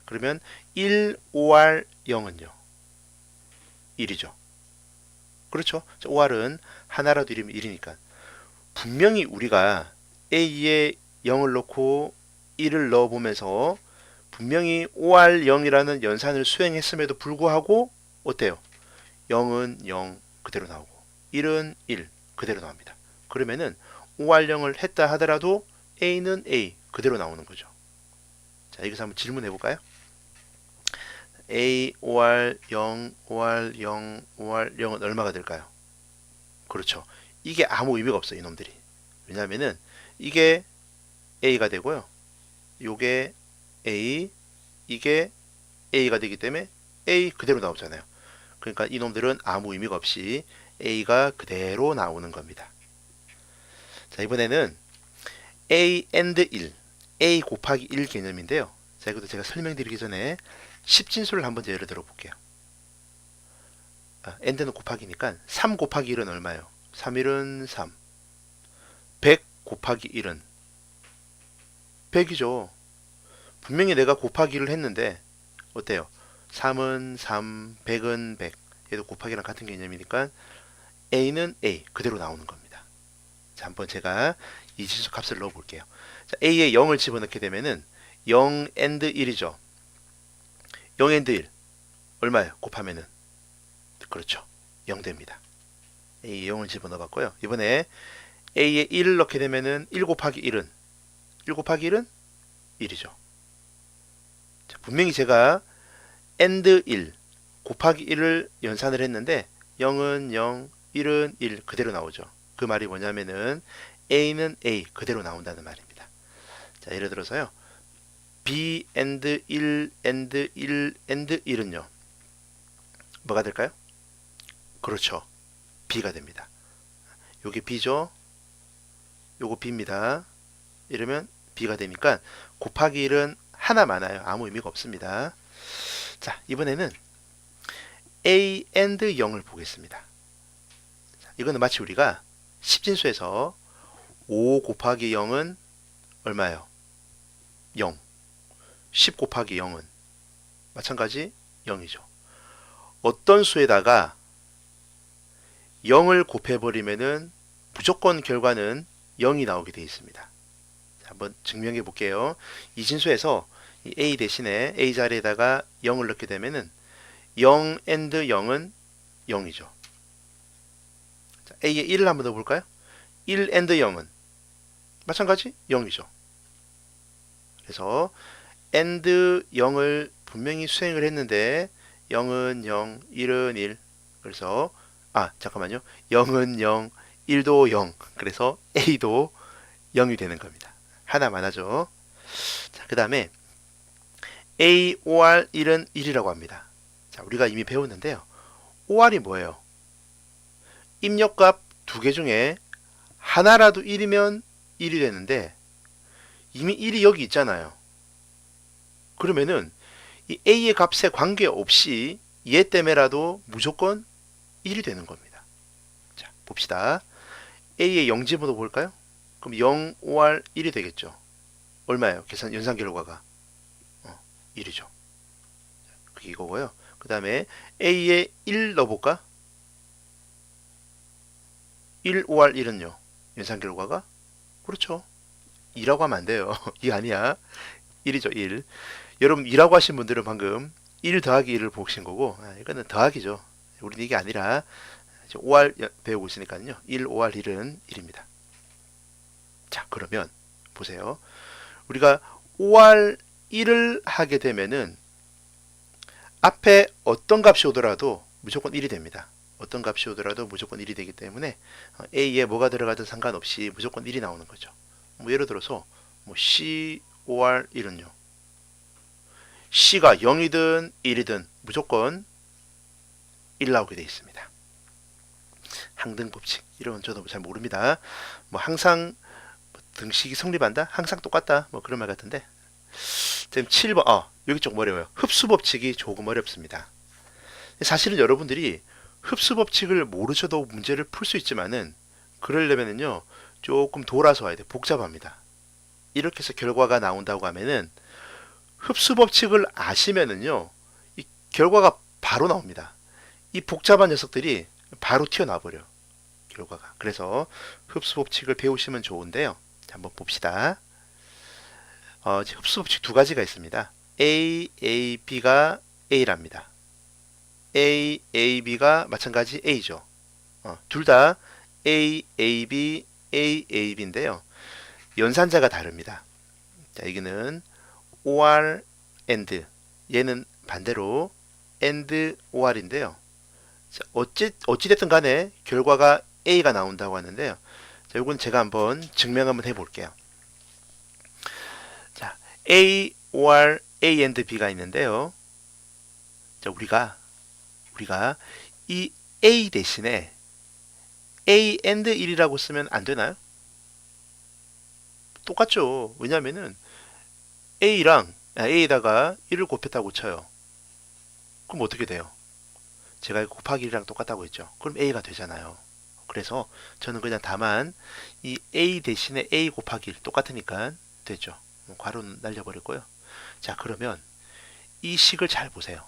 그러면 1, OR 0은요. 1이죠. 그렇죠. OR은 하나라도 1이면 1이니까. 분명히 우리가 A에 0을 넣고 1을 넣어보면서 분명히 OR 0이라는 연산을 수행했음에도 불구하고 어때요? 0은 0 그대로 나오고 1은 1 그대로 나옵니다. 그러면은 OR 0을 했다 하더라도 A는 A 그대로 나오는 거죠. 자, 여기서 한번 질문해 볼까요? A, OR 0, OR 0, OR 0은 얼마가 될까요? 그렇죠. 이게 아무 의미가 없어요, 이놈들이. 왜냐하면은 이게 A가 되고요. 요게 A, 이게 A가 되기 때문에 A 그대로 나오잖아요. 그러니까 이놈들은 아무 의미가 없이 A가 그대로 나오는 겁니다. 자, 이번에는 A and 1, A 곱하기 1 개념인데요. 자, 이것도 제가 설명드리기 전에 10진수를 한번 예를 들어 볼게요. and는 곱하기니까 3 곱하기 1은 얼마예요? 3일은 3. 100 곱하기 1은 100이죠. 분명히 내가 곱하기를 했는데 어때요? 3은 3, 100은 100. 얘도 곱하기랑 같은 개념이니까 A는 A 그대로 나오는 겁니다. 자, 한번 제가 이 지수 값을 넣어 볼게요. 자, A에 0을 집어넣게 되면은 0 and 1이죠. 0 and 1 얼마예요? 곱하면은 그렇죠. 0 됩니다. A에 0을 집어넣어 봤고요. 이번에 A에 1을 넣게 되면은 1 곱하기 1은 1 곱하기 1은 1이죠. 자, 분명히 제가 and 1 곱하기 1을 연산을 했는데 0은 0, 1은 1 그대로 나오죠. 그 말이 뭐냐면은 A는 A 그대로 나온다는 말입니다. 자, 예를 들어서요. B and 1 and 1 and 1은요. 뭐가 될까요? 그렇죠. B가 됩니다. 요게 B죠. 요거 B입니다. 이러면 B가 되니까 곱하기 1은 하나 많아요. 아무 의미가 없습니다. 자, 이번에는 A and 0을 보겠습니다. 자, 이거는 마치 우리가 10진수에서 5 곱하기 0은 얼마예요? 0. 10 곱하기 0은 마찬가지 0이죠. 어떤 수에다가 0을 곱해버리면은 무조건 결과는 0이 나오게 되어 있습니다. 자, 한번 증명해 볼게요. 이 진수에서 이 a 대신에 a 자리에다가 0을 넣게 되면은 0 and 0은 0이죠. 자, a에 1을 한번 더 볼까요? 1 and 0은 마찬가지 0이죠. 그래서 and 0을 분명히 수행을 했는데 0은 0, 1은 1. 그래서 잠깐만요. 0은 0, 1도 0. 그래서 a도 0이 되는 겁니다. 하나만 하죠. 자, 그 다음에 a or 1은 1이라고 합니다. 자, 우리가 이미 배웠는데요. or이 뭐예요? 입력값 두 개 중에 하나라도 1이면 1이 되는데 이미 1이 여기 있잖아요. 그러면은 이 a의 값에 관계없이 얘 때문에라도 무조건 1이 되는 겁니다. 자, 봅시다. a의 0 집어넣어 볼까요? 그럼 0 or 1이 되겠죠. 얼마예요? 계산 연산 결과가 1이죠. 그게 이거고요. 그 다음에 a에 1 넣어볼까? 1 or 1은요. 연산 결과가 그렇죠. 2라고 하면 안 돼요. 2 아니야. 1이죠. 1. 여러분 2라고 하신 분들은 방금 1 더하기 1을 보신 거고 이거는 더하기죠. 우리는 이게 아니라 5R 배우고 있으니까요. 1 5R 1은 1입니다. 자, 그러면 보세요. 우리가 5R 1을 하게 되면은 앞에 어떤 값이 오더라도 무조건 1이 됩니다. 어떤 값이 오더라도 무조건 1이 되기 때문에 A에 뭐가 들어가든 상관없이 무조건 1이 나오는 거죠. 뭐 예를 들어서 C, OR 1은요. C가 0이든 1이든 무조건 1 나오게 되어 있습니다. 항등법칙 이런 저도 잘 모릅니다. 뭐 항상 등식이 성립한다? 항상 똑같다? 뭐 그런 말 같은데 지금 7번 여기 조금 어려워요. 흡수법칙이 조금 어렵습니다. 사실은 여러분들이 흡수법칙을 모르셔도 문제를 풀 수 있지만은 그러려면은요 조금 돌아서 와야 돼. 복잡합니다. 이렇게 해서 결과가 나온다고 하면은 흡수법칙을 아시면은요 이 결과가 바로 나옵니다. 이 복잡한 녀석들이 바로 튀어나와 버려 결과가. 그래서 흡수법칙을 배우시면 좋은데요. 한번 봅시다. 흡수법칙 두 가지가 있습니다. A, B가 A랍니다. A, B가 마찬가지 A죠. 둘 다 A, B, A, B인데요. 연산자가 다릅니다. 자, 여기는 OR, AND. 얘는 반대로 AND, OR인데요. 자, 어찌됐든 간에 결과가 A가 나온다고 하는데요. 자, 요건 제가 한번 증명 한번 해볼게요. 자, A, OR, A and B가 있는데요. 자, 우리가 이 A 대신에 A and 1이라고 쓰면 안 되나요? 똑같죠. 왜냐면은 A에다가 1을 곱했다고 쳐요. 그럼 어떻게 돼요? 제가 곱하기 1이랑 똑같다고 했죠. 그럼 A가 되잖아요. 그래서 저는 그냥 다만 이 A 대신에 A 곱하기 1 똑같으니까 됐죠. 괄호는 날려버렸고요. 자, 그러면 이 식을 잘 보세요.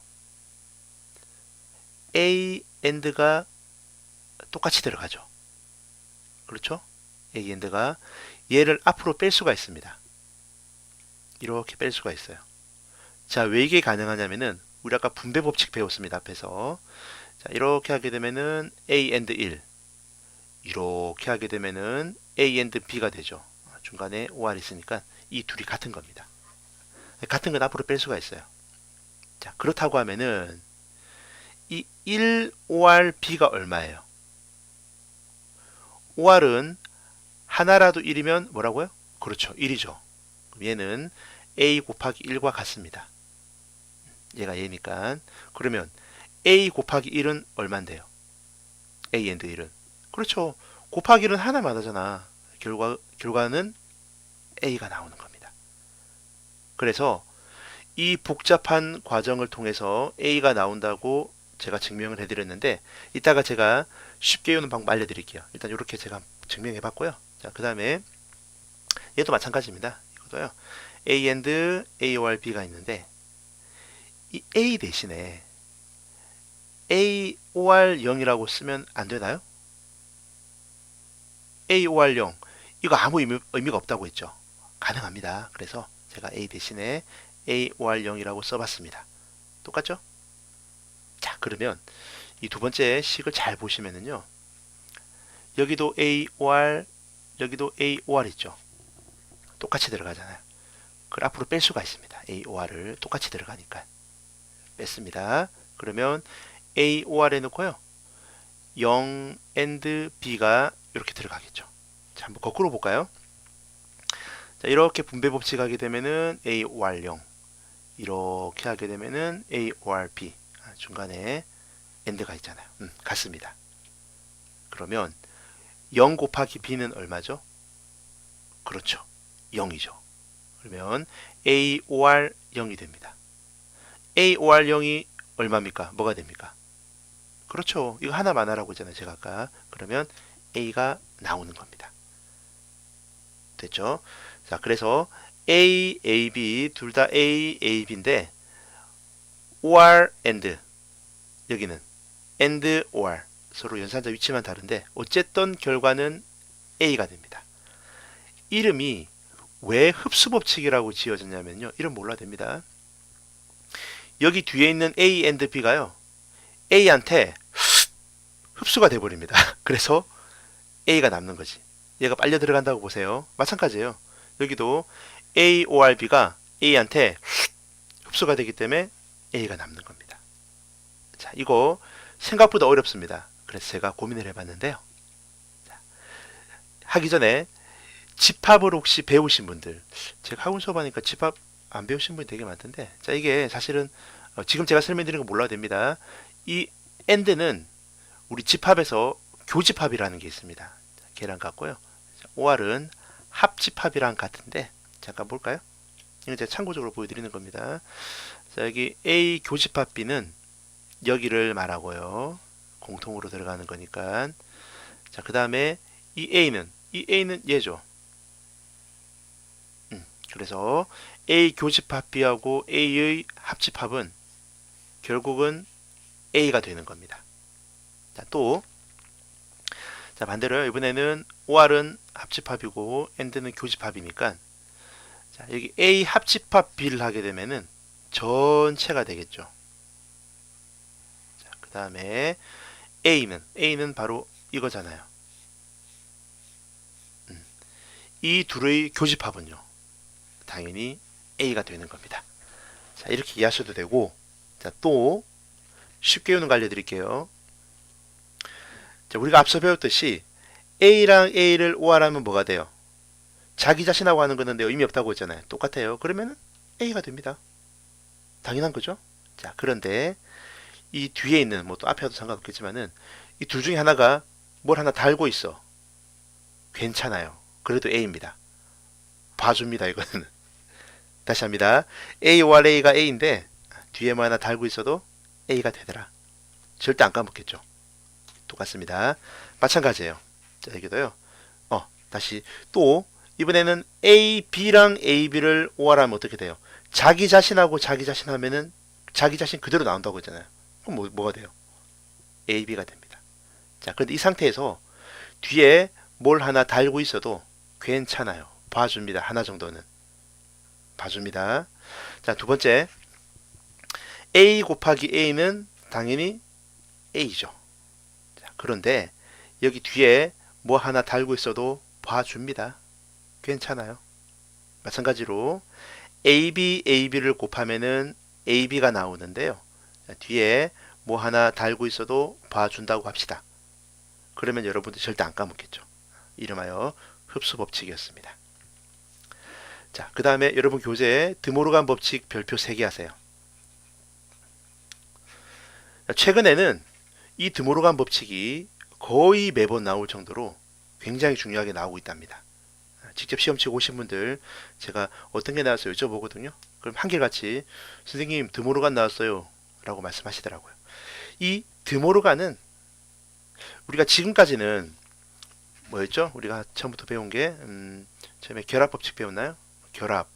A AND가 똑같이 들어가죠. 그렇죠? A AND가 얘를 앞으로 뺄 수가 있습니다. 이렇게 뺄 수가 있어요. 자, 왜 이게 가능하냐면은 우리 아까 분배 법칙 배웠습니다. 앞에서. 자, 이렇게 하게 되면은 A and 1. 이렇게 하게 되면은 A and B가 되죠. 중간에 OR 있으니까 이 둘이 같은 겁니다. 같은 건 앞으로 뺄 수가 있어요. 자, 그렇다고 하면은 이 1 OR B가 얼마예요? OR은 하나라도 1이면 뭐라고요? 그렇죠. 1이죠. 그럼 얘는 A 곱하기 1과 같습니다. 얘가 얘니까. 그러면 A 곱하기 1은 얼만데요? A and 1은. 그렇죠. 곱하기 1은 하나만 하잖아. 결과는 A가 나오는 겁니다. 그래서 이 복잡한 과정을 통해서 A가 나온다고 제가 증명을 해드렸는데 이따가 제가 쉽게 외우는 방법 알려드릴게요. 일단 이렇게 제가 증명해 봤고요. 자, 그 다음에 얘도 마찬가지입니다. 이것도요. A and A or B가 있는데 이 A 대신에 A or 0이라고 쓰면 안 되나요? A or 0 이거 아무 의미가 없다고 했죠. 가능합니다. 그래서 제가 A 대신에 A or 0이라고 써봤습니다. 똑같죠? 자, 그러면 이 두 번째 식을 잘 보시면은요. 여기도 A or 여기도 A or 있죠. 똑같이 들어가잖아요. 그걸 앞으로 뺄 수가 있습니다. A or를 똑같이 들어가니까 뺐습니다. 그러면 A or 해놓고요. 0 and B가 이렇게 들어가겠죠. 자, 한번 거꾸로 볼까요? 자, 이렇게 분배 법칙 하게 되면은 A or 0 이렇게 하게 되면은 A or B 중간에 AND가 있잖아요. 같습니다. 그러면 0 곱하기 B는 얼마죠? 그렇죠. 0이죠. 그러면 A or 0이 됩니다. A or 0이 얼마입니까? 뭐가 됩니까? 그렇죠. 이거 하나만 하라고 했잖아요. 제가 아까. 그러면 A가 나오는 겁니다. 됐죠? 자, 그래서 A, A, B 둘 다 A, A, B인데 or, and 여기는 and, or 서로 연산자 위치만 다른데 어쨌든 결과는 A가 됩니다. 이름이 왜 흡수법칙이라고 지어졌냐면요. 이름 몰라도 됩니다. 여기 뒤에 있는 A and B가요. A한테 흡수가 돼버립니다. 그래서 A가 남는 거지. 얘가 빨려 들어간다고 보세요. 마찬가지예요. 여기도 A or B가 A한테 흡수가 되기 때문에 A가 남는 겁니다. 자, 이거 생각보다 어렵습니다. 그래서 제가 고민을 해봤는데요. 자, 하기 전에 집합을 혹시 배우신 분들, 제가 학원 수업하니까 집합 안 배우신 분이 되게 많던데, 자, 이게 사실은 지금 제가 설명드리는 거 몰라도 됩니다. 이 AND는 우리 집합에서 교집합이라는 게 있습니다. 자, 걔랑 같고요. OR은 합집합이랑 같은데, 잠깐 볼까요? 이건 제가 참고적으로 보여드리는 겁니다. 자, 여기 A 교집합 B는 여기를 말하고요. 공통으로 들어가는 거니까. 자, 그 다음에 이 A는 얘죠. 그래서 A 교집합 B하고 A의 합집합은 결국은 A가 되는 겁니다. 자, 또 자, 반대로요. 이번에는 OR은 합집합이고 AND는 교집합이니까 자, 여기 A 합집합 B를 하게 되면은 전체가 되겠죠. 자, 그 다음에 A는 바로 이거잖아요. 이 둘의 교집합은요. 당연히 A가 되는 겁니다. 자, 이렇게 이해하셔도 되고, 자, 또 쉽게 외우는 거 알려드릴게요. 자, 우리가 앞서 배웠듯이 A랑 A를 OR하면 뭐가 돼요? 자기 자신하고 하는 거는 의미 없다고 했잖아요. 똑같아요. 그러면 A가 됩니다. 당연한 거죠. 자, 그런데 이 뒤에 있는 뭐 또 앞에 와도 상관없겠지만은 이 둘 중에 하나가 뭘 하나 달고 있어. 괜찮아요. 그래도 A입니다. 봐줍니다. 이거는. 다시 합니다. A or A가 A인데 뒤에 뭐 하나 달고 있어도 A가 되더라. 절대 안 까먹겠죠. 똑같습니다. 마찬가지예요. 자, 여기도요. 다시 또 이번에는 A, B랑 A, B를 OR하면 어떻게 돼요? 자기 자신하고 자기 자신 하면은 자기 자신 그대로 나온다고 했잖아요. 그럼 뭐가 돼요? A, B가 됩니다. 자, 그런데 이 상태에서 뒤에 뭘 하나 달고 있어도 괜찮아요. 봐줍니다. 하나 정도는. 봐줍니다. 자, 두 번째. A 곱하기 A는 당연히 A죠. 자, 그런데 여기 뒤에 뭐 하나 달고 있어도 봐줍니다. 괜찮아요. 마찬가지로 AB, AB를 곱하면은 AB가 나오는데요. 자, 뒤에 뭐 하나 달고 있어도 봐준다고 합시다. 그러면 여러분들 절대 안 까먹겠죠. 이름하여 흡수 법칙이었습니다. 자, 그 다음에 여러분 교재에 드모르간 법칙 별표 3개 하세요. 최근에는 이 드모르간 법칙이 거의 매번 나올 정도로 굉장히 중요하게 나오고 있답니다. 직접 시험 치고 오신 분들 제가 어떤 게 나왔어요 여쭤보거든요. 그럼 한결같이 선생님 드모르간 나왔어요 라고 말씀하시더라고요. 이 드모르간은 우리가 지금까지는 뭐였죠? 우리가 처음부터 배운 게 처음에 결합 법칙 배웠나요? 결합,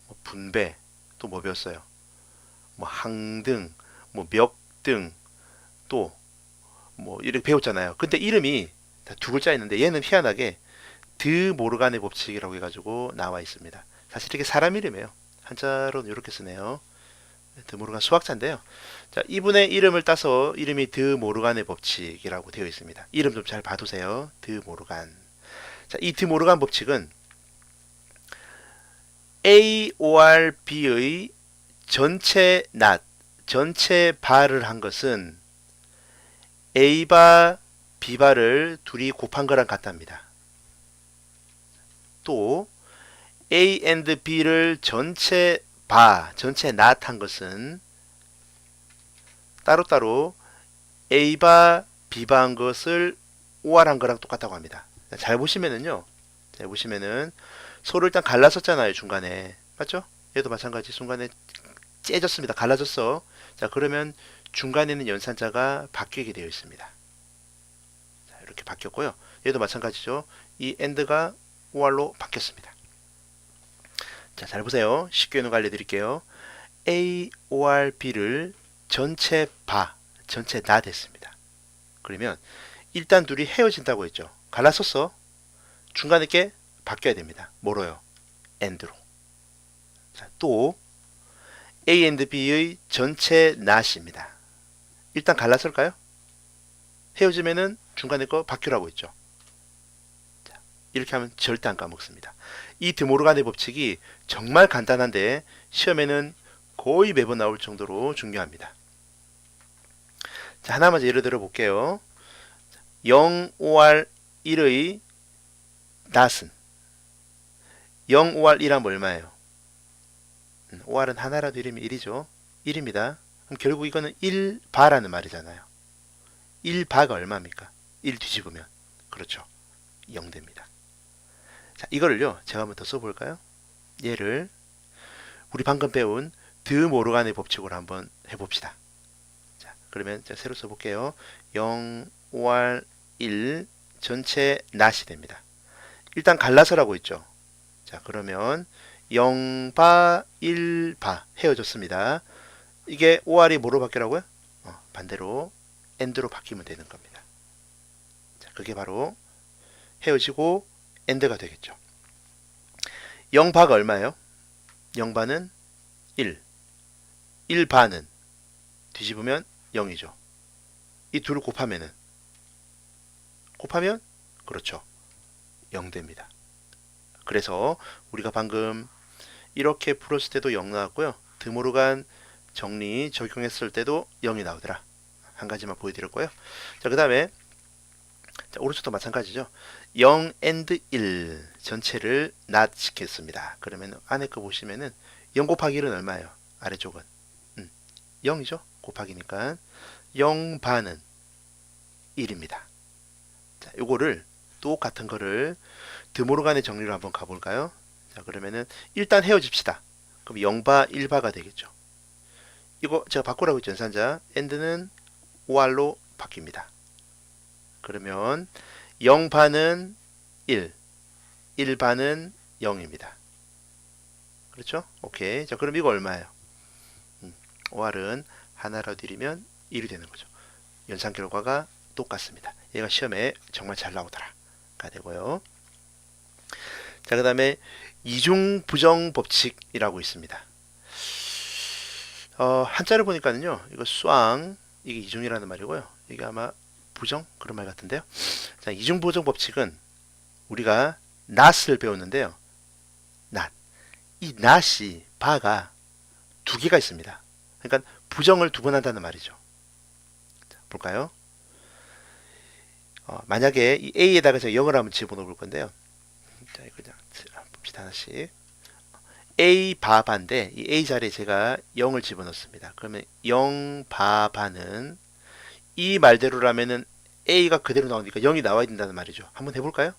뭐 분배, 또 뭐 배웠어요? 뭐 항등, 뭐 맥등, 또 뭐 이렇게 배웠잖아요. 근데 이름이 다 두 글자 있는데 얘는 희한하게 드 모르간의 법칙이라고 해가지고 나와 있습니다. 사실 이게 사람 이름이에요. 한자로는 이렇게 쓰네요. 드 모르간 수학자인데요. 자, 이분의 이름을 따서 이름이 드 모르간의 법칙이라고 되어 있습니다. 이름 좀 잘 봐두세요. 드 모르간. 자, 이 드 모르간 법칙은 A or B의 전체 낫, 전체 바를 한 것은 A바 B바를 둘이 곱한 거랑 같답니다. 또 A and B를 전체 바, 전체 낫 한 것은 따로따로 A바 B바 한 것을 OR 한 거랑 똑같다고 합니다. 잘 보시면은요. 잘 보시면은 서로 일단 갈라섰잖아요. 중간에. 맞죠? 얘도 마찬가지. 중간에 째졌습니다. 갈라졌어. 자, 그러면 중간에 있는 연산자가 바뀌게 되어 있습니다. 자, 이렇게 바뀌었고요. 얘도 마찬가지죠. 이 AND가 OR로 바뀌었습니다. 자, 잘 보세요. 쉽게 해놓은 거 알려드릴게요. A, OR, B를 전체 바, 전체 나 됐습니다. 그러면 일단 둘이 헤어진다고 했죠. 갈라섰어. 중간에 게 바뀌어야 됩니다. 뭐로요? AND로. 자, 또 A and B의 전체 not입니다. 일단 갈라설까요? 헤어지면은 중간에 거 바뀌라고 했죠. 자, 이렇게 하면 절대 안 까먹습니다. 이 드모르간의 법칙이 정말 간단한데 시험에는 거의 매번 나올 정도로 중요합니다. 자, 하나만 예를 들어 볼게요. 0, 5R 1의 not은 0, 5R 1하면 얼마예요? 5R은 하나라도 1이면 1이죠. 1입니다. 그럼 결국 이거는 1바라는 말이잖아요. 1바가 얼마입니까? 1 뒤집으면. 그렇죠. 0됩니다. 자, 이거를요. 제가 한번 더 써볼까요? 얘를 우리 방금 배운 드 모르간의 법칙으로 한번 해봅시다. 자, 그러면 제가 새로 써볼게요. 0, 5R, 1 전체 not이 됩니다. 일단 갈라서라고 했죠. 자, 그러면 0바, 1바 헤어졌습니다. 이게 OR이 뭐로 바뀌라고요? 반대로 AND로 바뀌면 되는 겁니다. 자, 그게 바로 헤어지고 AND가 되겠죠. 0바가 얼마예요? 0바는 1, 1바는 뒤집으면 0이죠. 이 둘을 곱하면 그렇죠. 0 됩니다. 그래서 우리가 방금 이렇게 풀었을 때도 0 나왔고요. 드모르간 정리 적용했을 때도 0이 나오더라. 한 가지만 보여드렸고요. 자, 그 다음에 오른쪽도 마찬가지죠. 0 and 1 전체를 not 시켰습니다. 그러면 안에 거 보시면은 0 곱하기 1은 얼마예요? 아래쪽은 0이죠. 곱하기니까 0반은 1입니다. 자, 요거를 똑같은 거를 드모르간의 정리로 한번 가볼까요? 자, 그러면은 일단 헤어집시다. 그럼 0바 1바가 되겠죠. 이거 제가 바꾸라고 했죠. 연산자 AND는 OR로 바뀝니다. 그러면 0바는 1, 1바는 0입니다. 그렇죠? 오케이. 자, 그럼 이거 얼마예요? OR은 하나라도 1이면 1이 되는 거죠. 연산 결과가 똑같습니다. 얘가 시험에 정말 잘 나오더라가 되고요. 자, 그 다음에 이중 부정 법칙이라고 있습니다. 한자를 보니까는요, 이거 쏴 이게 이중이라는 말이고요. 이게 아마 부정 그런 말 같은데요. 자, 이중 부정 법칙은 우리가 not을 배웠는데요. not 이 not이 바가 두 개가 있습니다. 그러니까 부정을 두 번 한다는 말이죠. 자, 볼까요? 만약에 이 A에다가 제가 0을 한번 집어넣어 볼 건데요. 자, 이거 그냥 봅시다 하나씩. A 바바인데 이 A 자리에 제가 0을 집어넣습니다. 그러면 0 바바는 이 말대로라면은 A가 그대로 나오니까 0이 나와야 된다는 말이죠. 한번 해볼까요?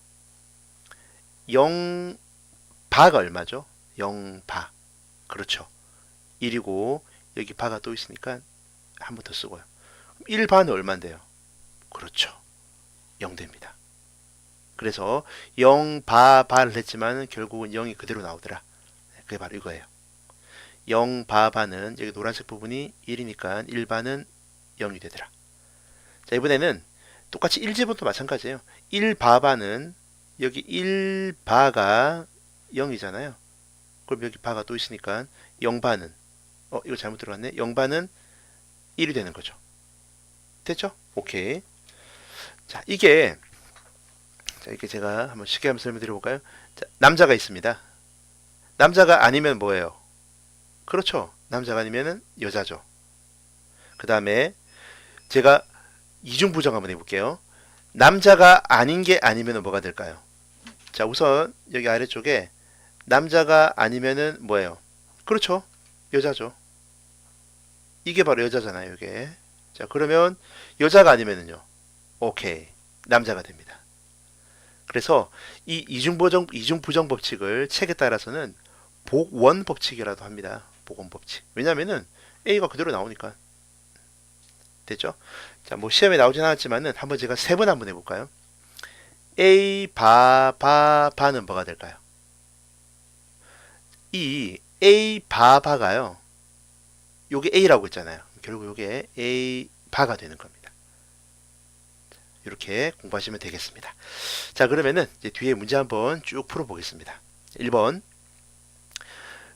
0 바가 얼마죠? 0 바. 그렇죠. 1이고 여기 바가 또 있으니까 한 번 더 쓰고요. 1바는 얼마인데요? 그렇죠. 0 됩니다. 그래서 0바바를 했지만 결국은 0이 그대로 나오더라. 그게 바로 이거예요. 0바바는 여기 노란색 부분이 1이니까 1바는 0이 되더라. 자, 이번에는 똑같이 1지분도 마찬가지예요. 1바바는 여기 1바가 0이잖아요. 그럼 여기 바가 또 있으니까 0바는 이거 잘못 들어갔네. 0바는 1이 되는 거죠. 됐죠? 오케이. 자, 이게 제가 한번 쉽게 한번 설명드려 볼까요? 자, 남자가 있습니다. 남자가 아니면 뭐예요? 그렇죠. 남자가 아니면은 여자죠. 그 다음에 제가 이중부정 한번 해볼게요. 남자가 아닌 게 아니면 뭐가 될까요? 자, 우선 여기 아래쪽에 남자가 아니면은 뭐예요? 그렇죠. 여자죠. 이게 바로 여자잖아요, 이게. 자, 그러면 여자가 아니면은요. 오케이. 남자가 됩니다. 그래서 이 이중부정 법칙을 책에 따라서는 복원 법칙이라도 합니다. 복원 법칙. 왜냐면은 A가 그대로 나오니까. 됐죠? 자, 뭐 시험에 나오진 않았지만은 한번 제가 세 번 한번 해볼까요? A 바는 뭐가 될까요? 이 A 바가요. 요게 A라고 했잖아요. 결국 요게 A 바가 되는 겁니다. 이렇게 공부하시면 되겠습니다. 자, 그러면은 이제 뒤에 문제 한번 쭉 풀어보겠습니다. 1번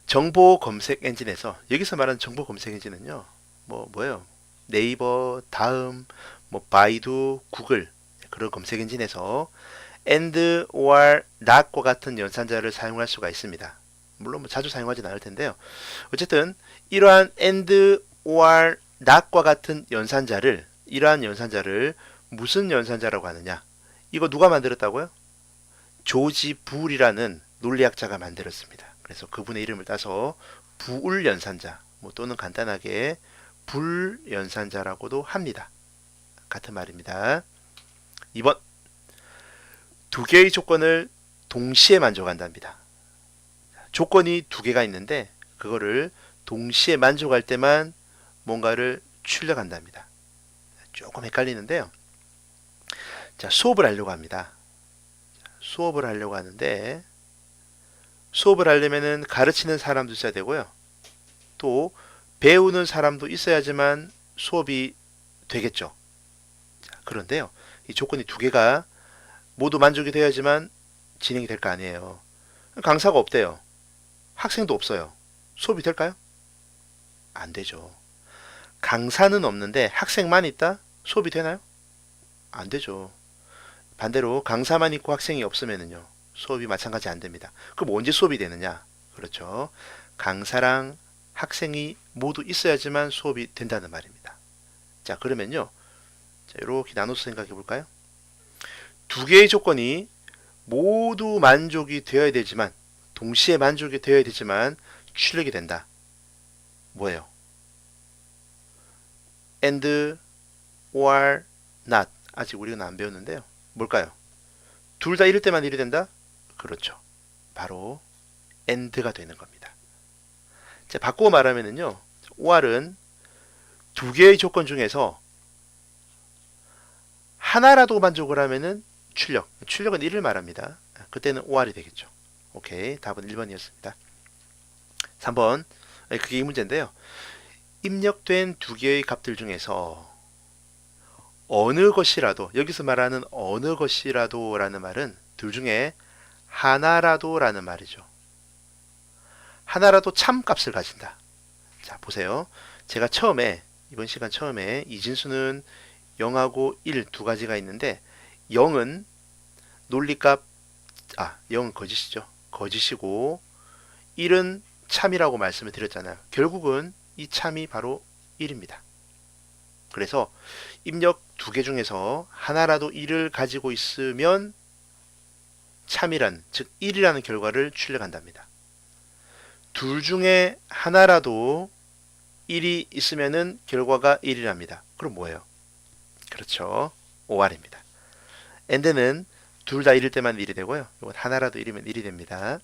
정보 검색 엔진에서 여기서 말하는 정보 검색 엔진은요. 뭐예요? 네이버, 다음, 뭐 바이두, 구글 그런 검색 엔진에서 and, or, not과 같은 연산자를 사용할 수가 있습니다. 물론 뭐 자주 사용하진 않을 텐데요. 어쨌든 이러한 and, or, not과 같은 이러한 연산자를 무슨 연산자라고 하느냐? 이거 누가 만들었다고요? 조지 불이라는 논리학자가 만들었습니다. 그래서 그분의 이름을 따서 부울연산자 또는 간단하게 불연산자라고도 합니다. 같은 말입니다. 2번 두 개의 조건을 동시에 만족한답니다. 조건이 두 개가 있는데 그거를 동시에 만족할 때만 뭔가를 출력한답니다. 조금 헷갈리는데요. 자, 수업을 하려고 합니다. 수업을 하려고 하는데 수업을 하려면은 가르치는 사람도 있어야 되고요. 또 배우는 사람도 있어야지만 수업이 되겠죠. 자, 그런데요. 이 조건이 두 개가 모두 만족이 되어야지만 진행이 될 거 아니에요. 강사가 없대요. 학생도 없어요. 수업이 될까요? 안 되죠. 강사는 없는데 학생만 있다? 수업이 되나요? 안 되죠. 반대로 강사만 있고 학생이 없으면요. 수업이 마찬가지 안 됩니다. 그럼 언제 수업이 되느냐? 그렇죠. 강사랑 학생이 모두 있어야지만 수업이 된다는 말입니다. 자, 그러면요. 자, 이렇게 나눠서 생각해 볼까요? 두 개의 조건이 모두 만족이 되어야 되지만 동시에 만족이 되어야 되지만 출력이 된다. 뭐예요? and, or, not. 아직 우리는 안 배웠는데요. 뭘까요? 둘 다 이럴 때만 일이 된다? 그렇죠. 바로 and가 되는 겁니다. 자, 바꾸고 말하면은요. or은 두 개의 조건 중에서 하나라도 만족을 하면은 출력은 1을 말합니다. 그때는 or이 되겠죠. 오케이. 답은 1번이었습니다. 3번. 그게 이 문제인데요. 입력된 두 개의 값들 중에서 어느 것이라도, 여기서 말하는 어느 것이라도 라는 말은 둘 중에 하나라도 라는 말이죠. 하나라도 참값을 가진다. 자, 보세요. 제가 이번 시간 처음에 이진수는 0하고 1 두 가지가 있는데 0은 논리값, 0은 거짓이죠. 거짓이고 1은 참이라고 말씀을 드렸잖아요. 결국은 이 참이 바로 1입니다. 그래서 입력 두 개 중에서 하나라도 1을 가지고 있으면 참이란, 즉 1이라는 결과를 출력한답니다. 둘 중에 하나라도 1이 있으면은 결과가 1이랍니다. 그럼 뭐예요? 그렇죠. OR입니다. and는 둘 다 1일 때만 1이 되고요. 이건 하나라도 1이면 1이 됩니다.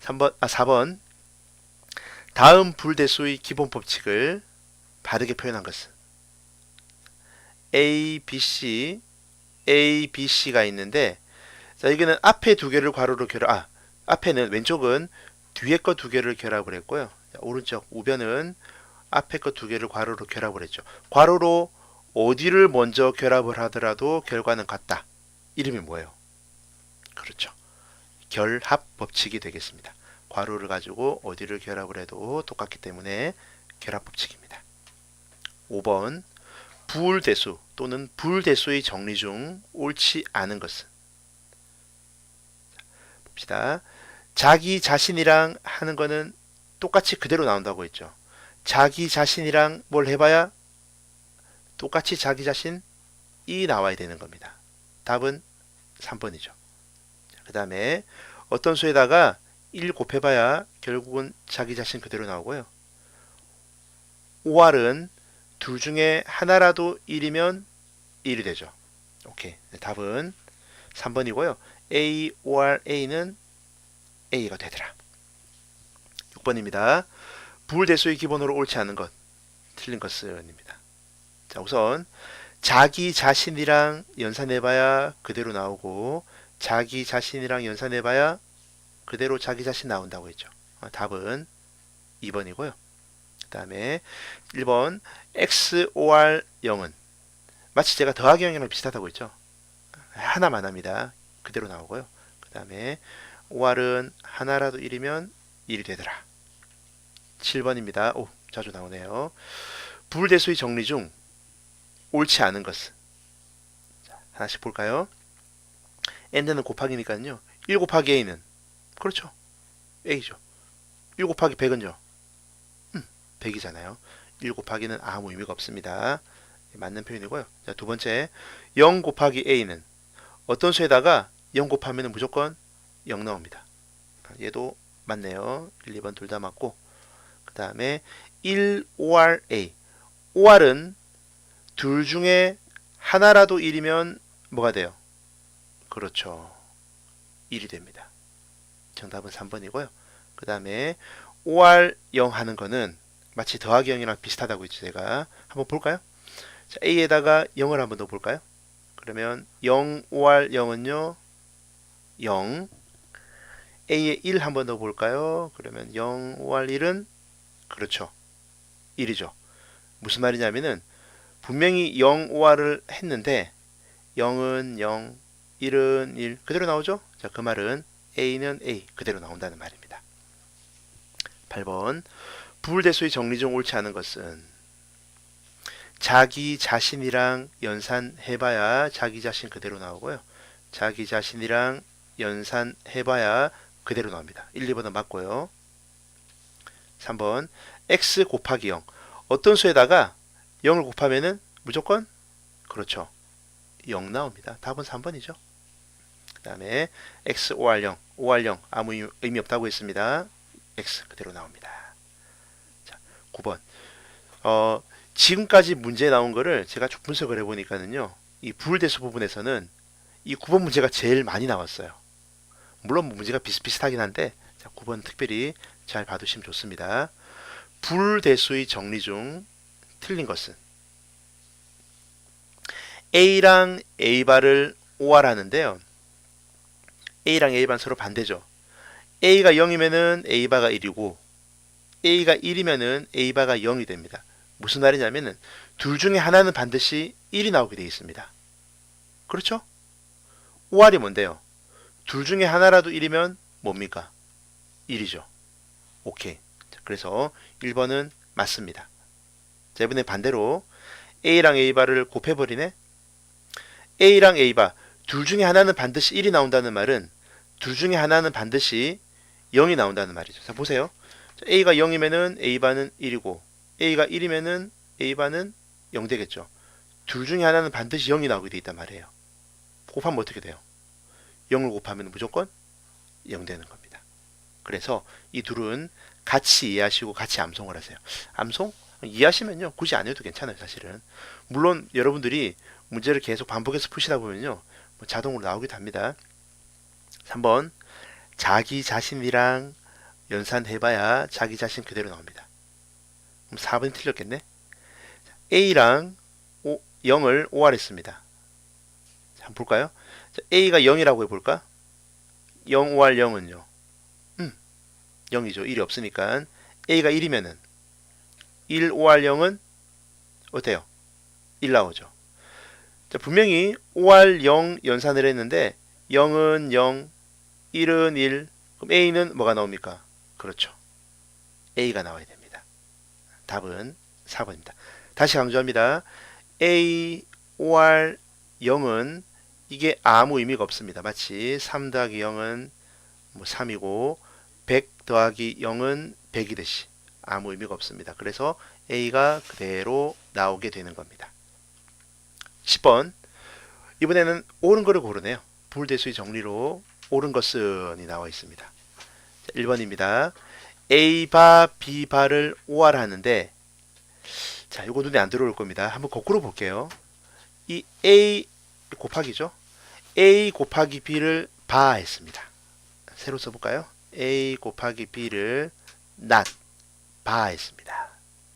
4번. 다음 불대수의 기본 법칙을 바르게 표현한 것은 A, B, C가 있는데 자, 여기는 앞에 두 개를 괄호로 앞에는 왼쪽은 뒤에 거 두 개를 결합을 했고요. 자, 오른쪽 우변은 앞에 거 두 개를 괄호로 결합을 했죠. 괄호로 어디를 먼저 결합을 하더라도 결과는 같다. 이름이 뭐예요? 그렇죠. 결합 법칙이 되겠습니다. 괄호를 가지고 어디를 결합을 해도 똑같기 때문에 결합 법칙입니다. 5번 부울대수 또는 불대수의 정리 중 옳지 않은 것은? 봅시다. 자기 자신이랑 하는 거는 똑같이 그대로 나온다고 했죠. 자기 자신이랑 뭘 해봐야 똑같이 자기 자신이 나와야 되는 겁니다. 답은 3번이죠. 그 다음에 어떤 수에다가 1 곱해봐야 결국은 자기 자신 그대로 나오고요. 5R은 둘 중에 하나라도 1이면 1이 되죠. 오케이. 답은 3번이고요. A, OR, A는 A가 되더라. 6번입니다. 부울대수의 기본으로 옳지 않은 것. 틀린 것은입니다. 자, 우선 자기 자신이랑 연산해봐야 그대로 나오고 자기 자신이랑 연산해봐야 그대로 자기 자신 나온다고 했죠. 답은 2번이고요. 그 다음에 1번 XOR 0은 마치 제가 더하기 0이랑 비슷하다고 했죠. 하나만 합니다. 그대로 나오고요. 그 다음에 OR은 하나라도 1이면 1이 되더라. 7번입니다. 오, 자주 나오네요. 부울대수의 정리 중 옳지 않은 것은? 자, 하나씩 볼까요? n는 곱하기니까요. 1 곱하기 a는 그렇죠. a죠. 1 곱하기 100은요. 100이잖아요. 1 곱하기는 아무 의미가 없습니다. 맞는 표현이고요. 자, 두 번째 0 곱하기 a는 어떤 수에다가 0 곱하면 무조건 0 나옵니다. 얘도 맞네요. 1, 2번 둘 다 맞고 그 다음에 1 OR A OR은 둘 중에 하나라도 1이면 뭐가 돼요? 그렇죠. 1이 됩니다. 정답은 3번이고요. 그 다음에 OR 0 하는 거는 마치 더하기 0이랑 비슷하다고 했죠. 제가 한번 볼까요? 자, A에다가 0을 한번 더 볼까요? 그러면 0 OR 0은요 0 A에 1 한번 더 볼까요? 그러면 0 OR 1은 그렇죠. 1이죠. 무슨 말이냐면은 분명히 0 OR을 했는데 0은 0 1은 1 그대로 나오죠? 자, 그 말은 A는 A 그대로 나온다는 말입니다. 8번 부울대수의 정리 중 옳지 않은 것은? 자기 자신이랑 연산해봐야 자기 자신 그대로 나오고요. 자기 자신이랑 연산해봐야 그대로 나옵니다. 1, 2번은 맞고요. 3번 x 곱하기 0 어떤 수에다가 0을 곱하면은 무조건 그렇죠. 0 나옵니다. 답은 3번이죠. 그 다음에 x OR 0 OR 0 아무 의미 없다고 했습니다. x 그대로 나옵니다. 자, 9번 지금까지 문제 나온 거를 제가 쭉 분석을 해보니까는요. 이 부울대수 부분에서는 이 9번 문제가 제일 많이 나왔어요. 물론 문제가 비슷비슷하긴 한데 자, 9번 특별히 잘 봐두시면 좋습니다. 부울대수의 정리 중 틀린 것은? A랑 A바를 OR 하는데요. A랑 A바는 서로 반대죠. A가 0이면은 A바가 1이고 A가 1이면은 A바가 0이 됩니다. 무슨 말이냐면은 둘 중에 하나는 반드시 1이 나오게 되어 있습니다. 그렇죠? OR이 뭔데요? 둘 중에 하나라도 1이면 뭡니까? 1이죠. 오케이. 자, 그래서 1번은 맞습니다. 자, 이번에 반대로 A랑 A바를 곱해버리네? A랑 A바 둘 중에 하나는 반드시 1이 나온다는 말은 둘 중에 하나는 반드시 0이 나온다는 말이죠. 자, 보세요. 자, A가 0이면은 A바는 1이고 A가 1이면은 A바는 0 되겠죠. 둘 중에 하나는 반드시 0이 나오게 돼 있단 말이에요. 곱하면 어떻게 돼요? 0을 곱하면 무조건 0 되는 겁니다. 그래서 이 둘은 같이 이해하시고 같이 암송을 하세요. 암송? 이해하시면요. 굳이 안 해도 괜찮아요. 사실은. 물론 여러분들이 문제를 계속 반복해서 푸시다 보면요. 뭐 자동으로 나오기도 합니다. 3번 자기 자신이랑 연산해봐야 자기 자신 그대로 나옵니다. 그럼 4번이 틀렸겠네. A랑 0을 OR 했습니다. 한번 볼까요? 자, A가 0이라고 해볼까? 0 OR 0은요? 0이죠. 1이 없으니까. A가 1이면은 1 OR 0은 어때요? 1 나오죠. 자, 분명히 OR 0 연산을 했는데 0은 0, 1은 1. 그럼 A는 뭐가 나옵니까? 그렇죠. A가 나와야 됩니다. 답은 4번입니다. 다시 강조합니다. A OR 0은 이게 아무 의미가 없습니다. 마치 3 더하기 0은 뭐 3이고 100 더하기 0은 100이듯이 아무 의미가 없습니다. 그래서 A가 그대로 나오게 되는 겁니다. 10번. 이번에는 옳은 거를 고르네요. 불대수의 정리로 옳은 것은이 나와 있습니다. 1번입니다. A바 B바를 OR 하는데, 자, 이거 눈에 안 들어올 겁니다. 한번 거꾸로 볼게요. 이 A 곱하기죠. A 곱하기 B를 바 했습니다. 새로 써볼까요? A 곱하기 B를 not 바 했습니다.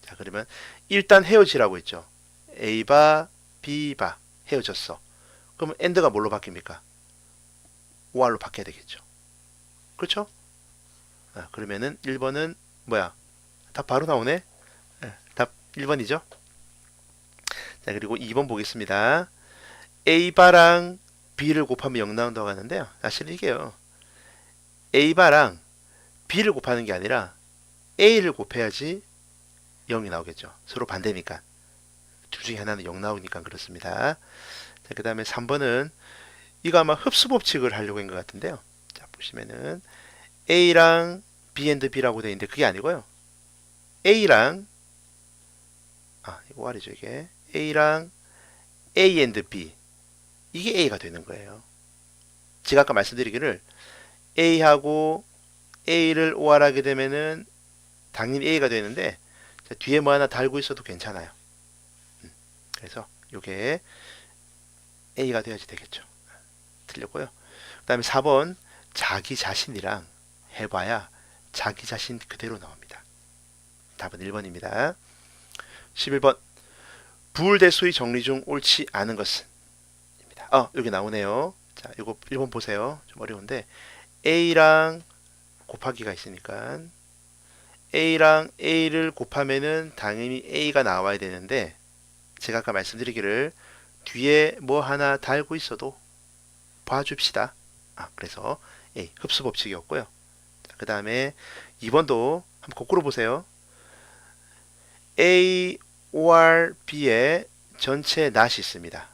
자, 그러면 일단 헤어지라고 했죠. A바 B바 헤어졌어. 그러면 AND가 뭘로 바뀝니까? OR로 바뀌어야 되겠죠. 그렇죠? 그러면은 1번은 뭐야? 답 바로 나오네? 답 1번이죠? 자, 그리고 2번 보겠습니다. A바랑 B를 곱하면 0 나온다고 하는데요. 사실은 이게요. A바랑 B를 곱하는 게 아니라 A를 곱해야지 0이 나오겠죠. 서로 반대니까. 둘 중에 하나는 0 나오니까 그렇습니다. 자, 그 다음에 3번은 이거 아마 흡수 법칙을 하려고 한 것 같은데요. 자, 보시면은 A랑 B and B라고 되어 있는데 그게 아니고요. A랑 이거 말이죠 이게. A랑 A and B 이게 A가 되는 거예요. 제가 아까 말씀드리기를 A하고 A를 OR하게 되면은 당연히 A가 되는데 자, 뒤에 뭐 하나 달고 있어도 괜찮아요. 그래서 이게 A가 되어야지 되겠죠. 틀렸고요. 그 다음에 4번 자기 자신이랑 해봐야 자기 자신 그대로 나옵니다. 답은 1번입니다. 11번 부울대수의 정리 중 옳지 않은 것은 입니다. 여기 나오네요. 자, 이거 1번 보세요. 좀 어려운데 A랑 곱하기가 있으니까 A랑 A를 곱하면은 당연히 A가 나와야 되는데 제가 아까 말씀드리기를 뒤에 뭐 하나 달고 있어도 봐줍시다. 그래서 A 흡수 법칙이었고요. 그 다음에 2번도 한번 거꾸로 보세요. A OR B의 전체 not이 있습니다.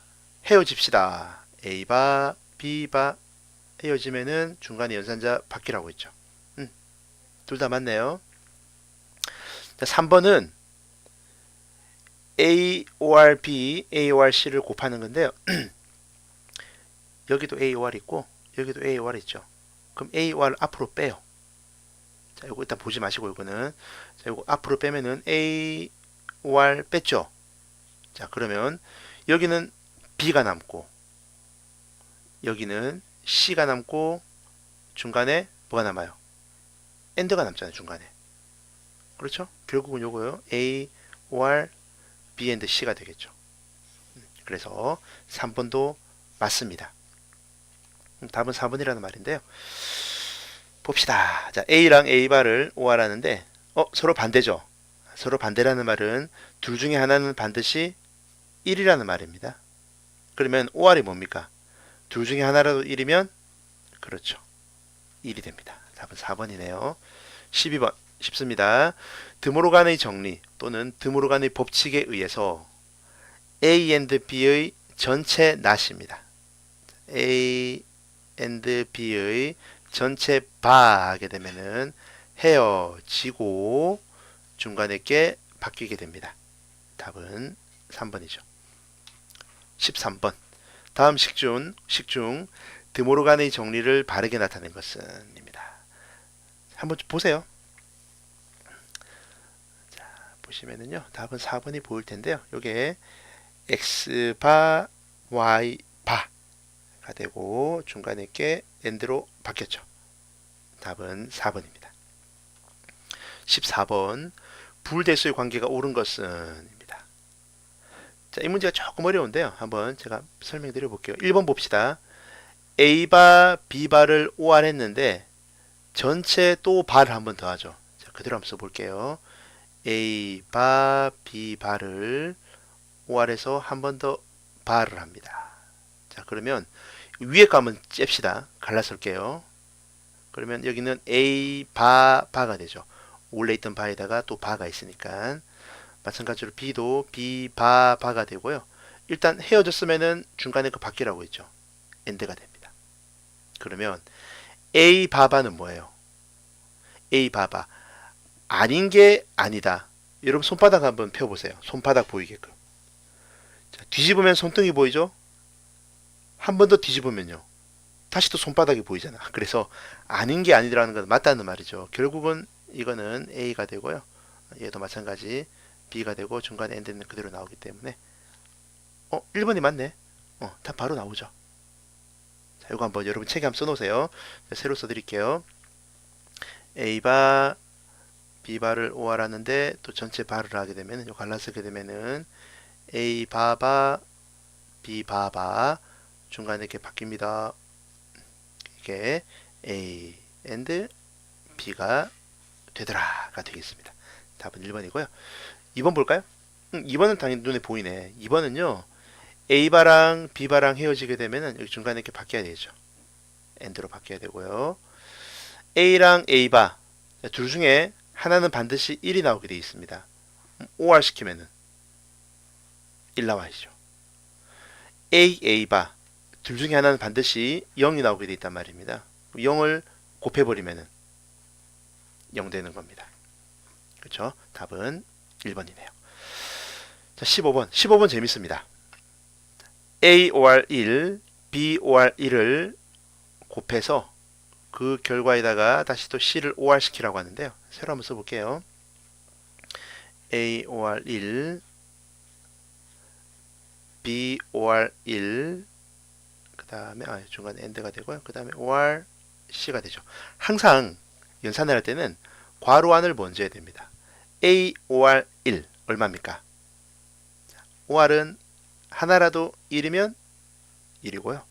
헤어집시다. A바 B바 헤어지면은 중간에 연산자 바뀌라고 했죠. 둘 다 맞네요. 자, 3번은 A OR B, A OR C를 곱하는 건데요. 여기도 A OR 있고 여기도 A OR 있죠. 그럼 A OR 앞으로 빼요. 자, 이거 일단 보지 마시고 이거는 자, 이거 앞으로 빼면은 A OR 뺐죠. 자, 그러면 여기는 B가 남고 여기는 C가 남고 중간에 뭐가 남아요? AND가 남잖아요, 중간에. 그렇죠? 결국은 요거요. A OR B and C가 되겠죠. 그래서 3번도 맞습니다. 답은 4번이라는 말인데요. 봅시다. 자, A랑 A바를 OR 하는데 서로 반대죠. 서로 반대라는 말은 둘 중에 하나는 반드시 1이라는 말입니다. 그러면 OR이 뭡니까? 둘 중에 하나라도 1이면 그렇죠. 1이 됩니다. 답은 4번이네요. 12번 쉽습니다. 드모르간의 정리 또는 드모르간의 법칙에 의해서 A and B의 전체 not입니다. A and B의 전체 바 하게 되면은 헤어지고 중간에 게 바뀌게 됩니다. 답은 3번이죠. 13번 다음 식중 드모르간의 정리를 바르게 나타낸 것은 입니다. 한번 보세요. 자, 보시면은요. 답은 4번이 보일 텐데요. 요게 X바 Y바가 되고 중간에 게 AND로 바뀌었죠. 답은 4번입니다. 14번 불대수의 관계가 옳은 것은 입니다. 자, 이 문제가 조금 어려운데요. 한번 제가 설명드려 볼게요. 1번 봅시다. A바, B바를 OR 했는데 전체 또 바를 한 번 더 하죠. 자, 그대로 한번 써볼게요. A바, B바를 OR해서 한 번 더 바를 합니다. 자, 그러면 위에 거 한번 잽시다. 갈라설게요. 그러면 여기는 A 바가 되죠. 원래 있던 바에다가 또 바가 있으니까 마찬가지로 B도 B 바가 되고요. 일단 헤어졌으면은 중간에 그 바뀌라고 했죠. 엔드가 됩니다. 그러면 A 바바는 뭐예요? A 바바 아닌 게 아니다. 여러분 손바닥 한번 펴보세요. 손바닥 보이게끔. 자, 뒤집으면 손등이 보이죠? 한 번 더 뒤집으면요. 다시 또 손바닥이 보이잖아. 그래서 아닌 게 아니라는 건 맞다는 말이죠. 결국은 이거는 A가 되고요. 얘도 마찬가지 B가 되고 중간에 엔드는 그대로 나오기 때문에 1번이 맞네. 답 바로 나오죠. 자, 이거 한번 여러분 책에 한번 써놓으세요. 새로 써드릴게요. A바 B바를 OR 하는데 또 전체 바를 하게 되면 갈라쓰게 되면은 A 바바 B 바바 중간에 이렇게 바뀝니다. 이게 A and B가 되더라가 되겠습니다. 답은 1번이고요. 2번 볼까요? 2번은 당연히 눈에 보이네. 2번은요. A바랑 B바랑 헤어지게 되면은 여기 중간에 이렇게 바뀌어야 되죠. AND로 바뀌어야 되고요. A랑 A바 둘 중에 하나는 반드시 1이 나오게 되어 있습니다. OR 시키면은 1 나와야죠. A바 둘 중에 하나는 반드시 0이 나오게 되어 있단 말입니다. 0을 곱해버리면은 0 되는 겁니다. 그렇죠? 답은 1번이네요. 자, 15번. 15번 재밌습니다. A OR 1, B OR 1을 곱해서 그 결과에다가 다시 또 C를 OR 시키라고 하는데요. 새로 한번 써볼게요. A OR 1, B OR 1, 그 다음에 중간에 AND가 되고요. 그 다음에 OR C가 되죠. 항상 연산을 할 때는 괄호 안을 먼저 해야 됩니다. A OR 1 얼마입니까? OR은 하나라도 1이면 1이고요.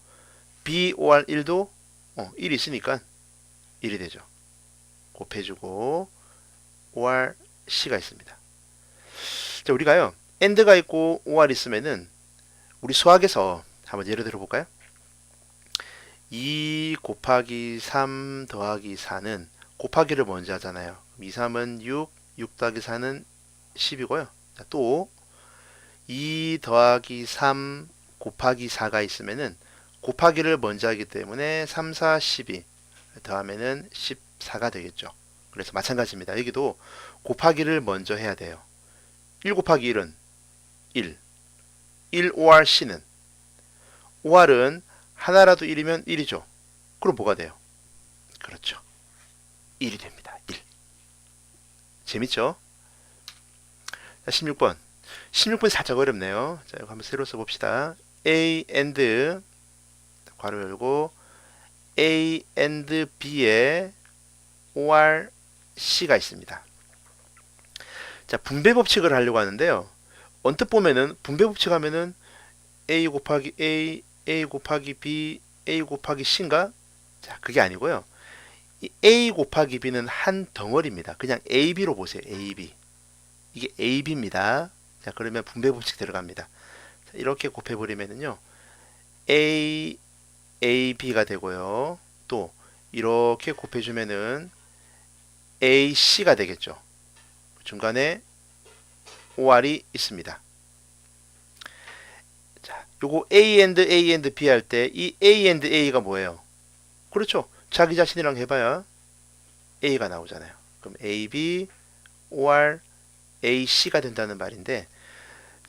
B OR 1도 1이 있으니까 1이 되죠. 곱해주고 OR C가 있습니다. 자, 우리가요 AND가 있고 OR 있으면은 우리 수학에서 한번 예를 들어 볼까요? 2 곱하기 3 더하기 4는 곱하기를 먼저 하잖아요. 2, 3은 6, 6 더하기 4는 10이고요. 자, 또 2 더하기 3 곱하기 4가 있으면은 곱하기를 먼저 하기 때문에 3, 4, 12 더하면은 14가 되겠죠. 그래서 마찬가지입니다. 여기도 곱하기를 먼저 해야 돼요. 1 곱하기 1은 1. 1 OR C는 OR은 하나라도 1이면 1이죠. 그럼 뭐가 돼요? 그렇죠. 1이 됩니다. 1. 재밌죠? 자, 16번. 16번 살짝 어렵네요. 자, 이거 한번 새로 써봅시다. A and 괄호 열고 A and B에 OR C가 있습니다. 자, 분배 법칙을 하려고 하는데요. 언뜻 보면은 분배 법칙 하면은 A 곱하기 A, A 곱하기 B, A 곱하기 C인가? 자, 그게 아니고요. 이 A 곱하기 B는 한 덩어리입니다. 그냥 AB로 보세요. AB. 이게 AB입니다. 자, 그러면 분배 법칙 들어갑니다. 자, 이렇게 곱해버리면은요. A, AB가 되고요. 또 이렇게 곱해주면은 AC가 되겠죠. 중간에 OR이 있습니다. 자, 요거 A and B 할 때 이 A and A가 뭐예요? 그렇죠. 자기 자신이랑 해봐야 A가 나오잖아요. 그럼 AB, OR, AC가 된다는 말인데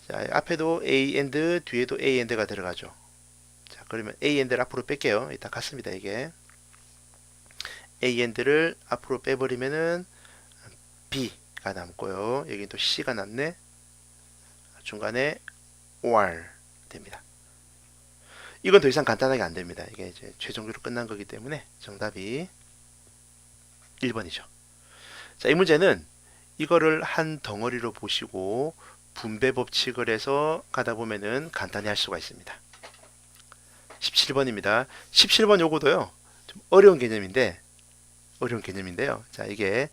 자, 앞에도 A and 뒤에도 A and가 들어가죠. 자, 그러면 A and를 앞으로 뺄게요. 일단 같습니다. 이게 A and를 앞으로 빼버리면은 B가 남고요. 여기 또 C가 남네. 중간에 OR 됩니다. 이건 더 이상 간단하게 안 됩니다. 이게 이제 최종적으로 끝난 거기 때문에 정답이 1번이죠. 자, 이 문제는 이거를 한 덩어리로 보시고 분배 법칙을 해서 가다 보면은 간단히 할 수가 있습니다. 17번입니다. 17번 요거도요. 좀 어려운 개념인데요. 자, 이게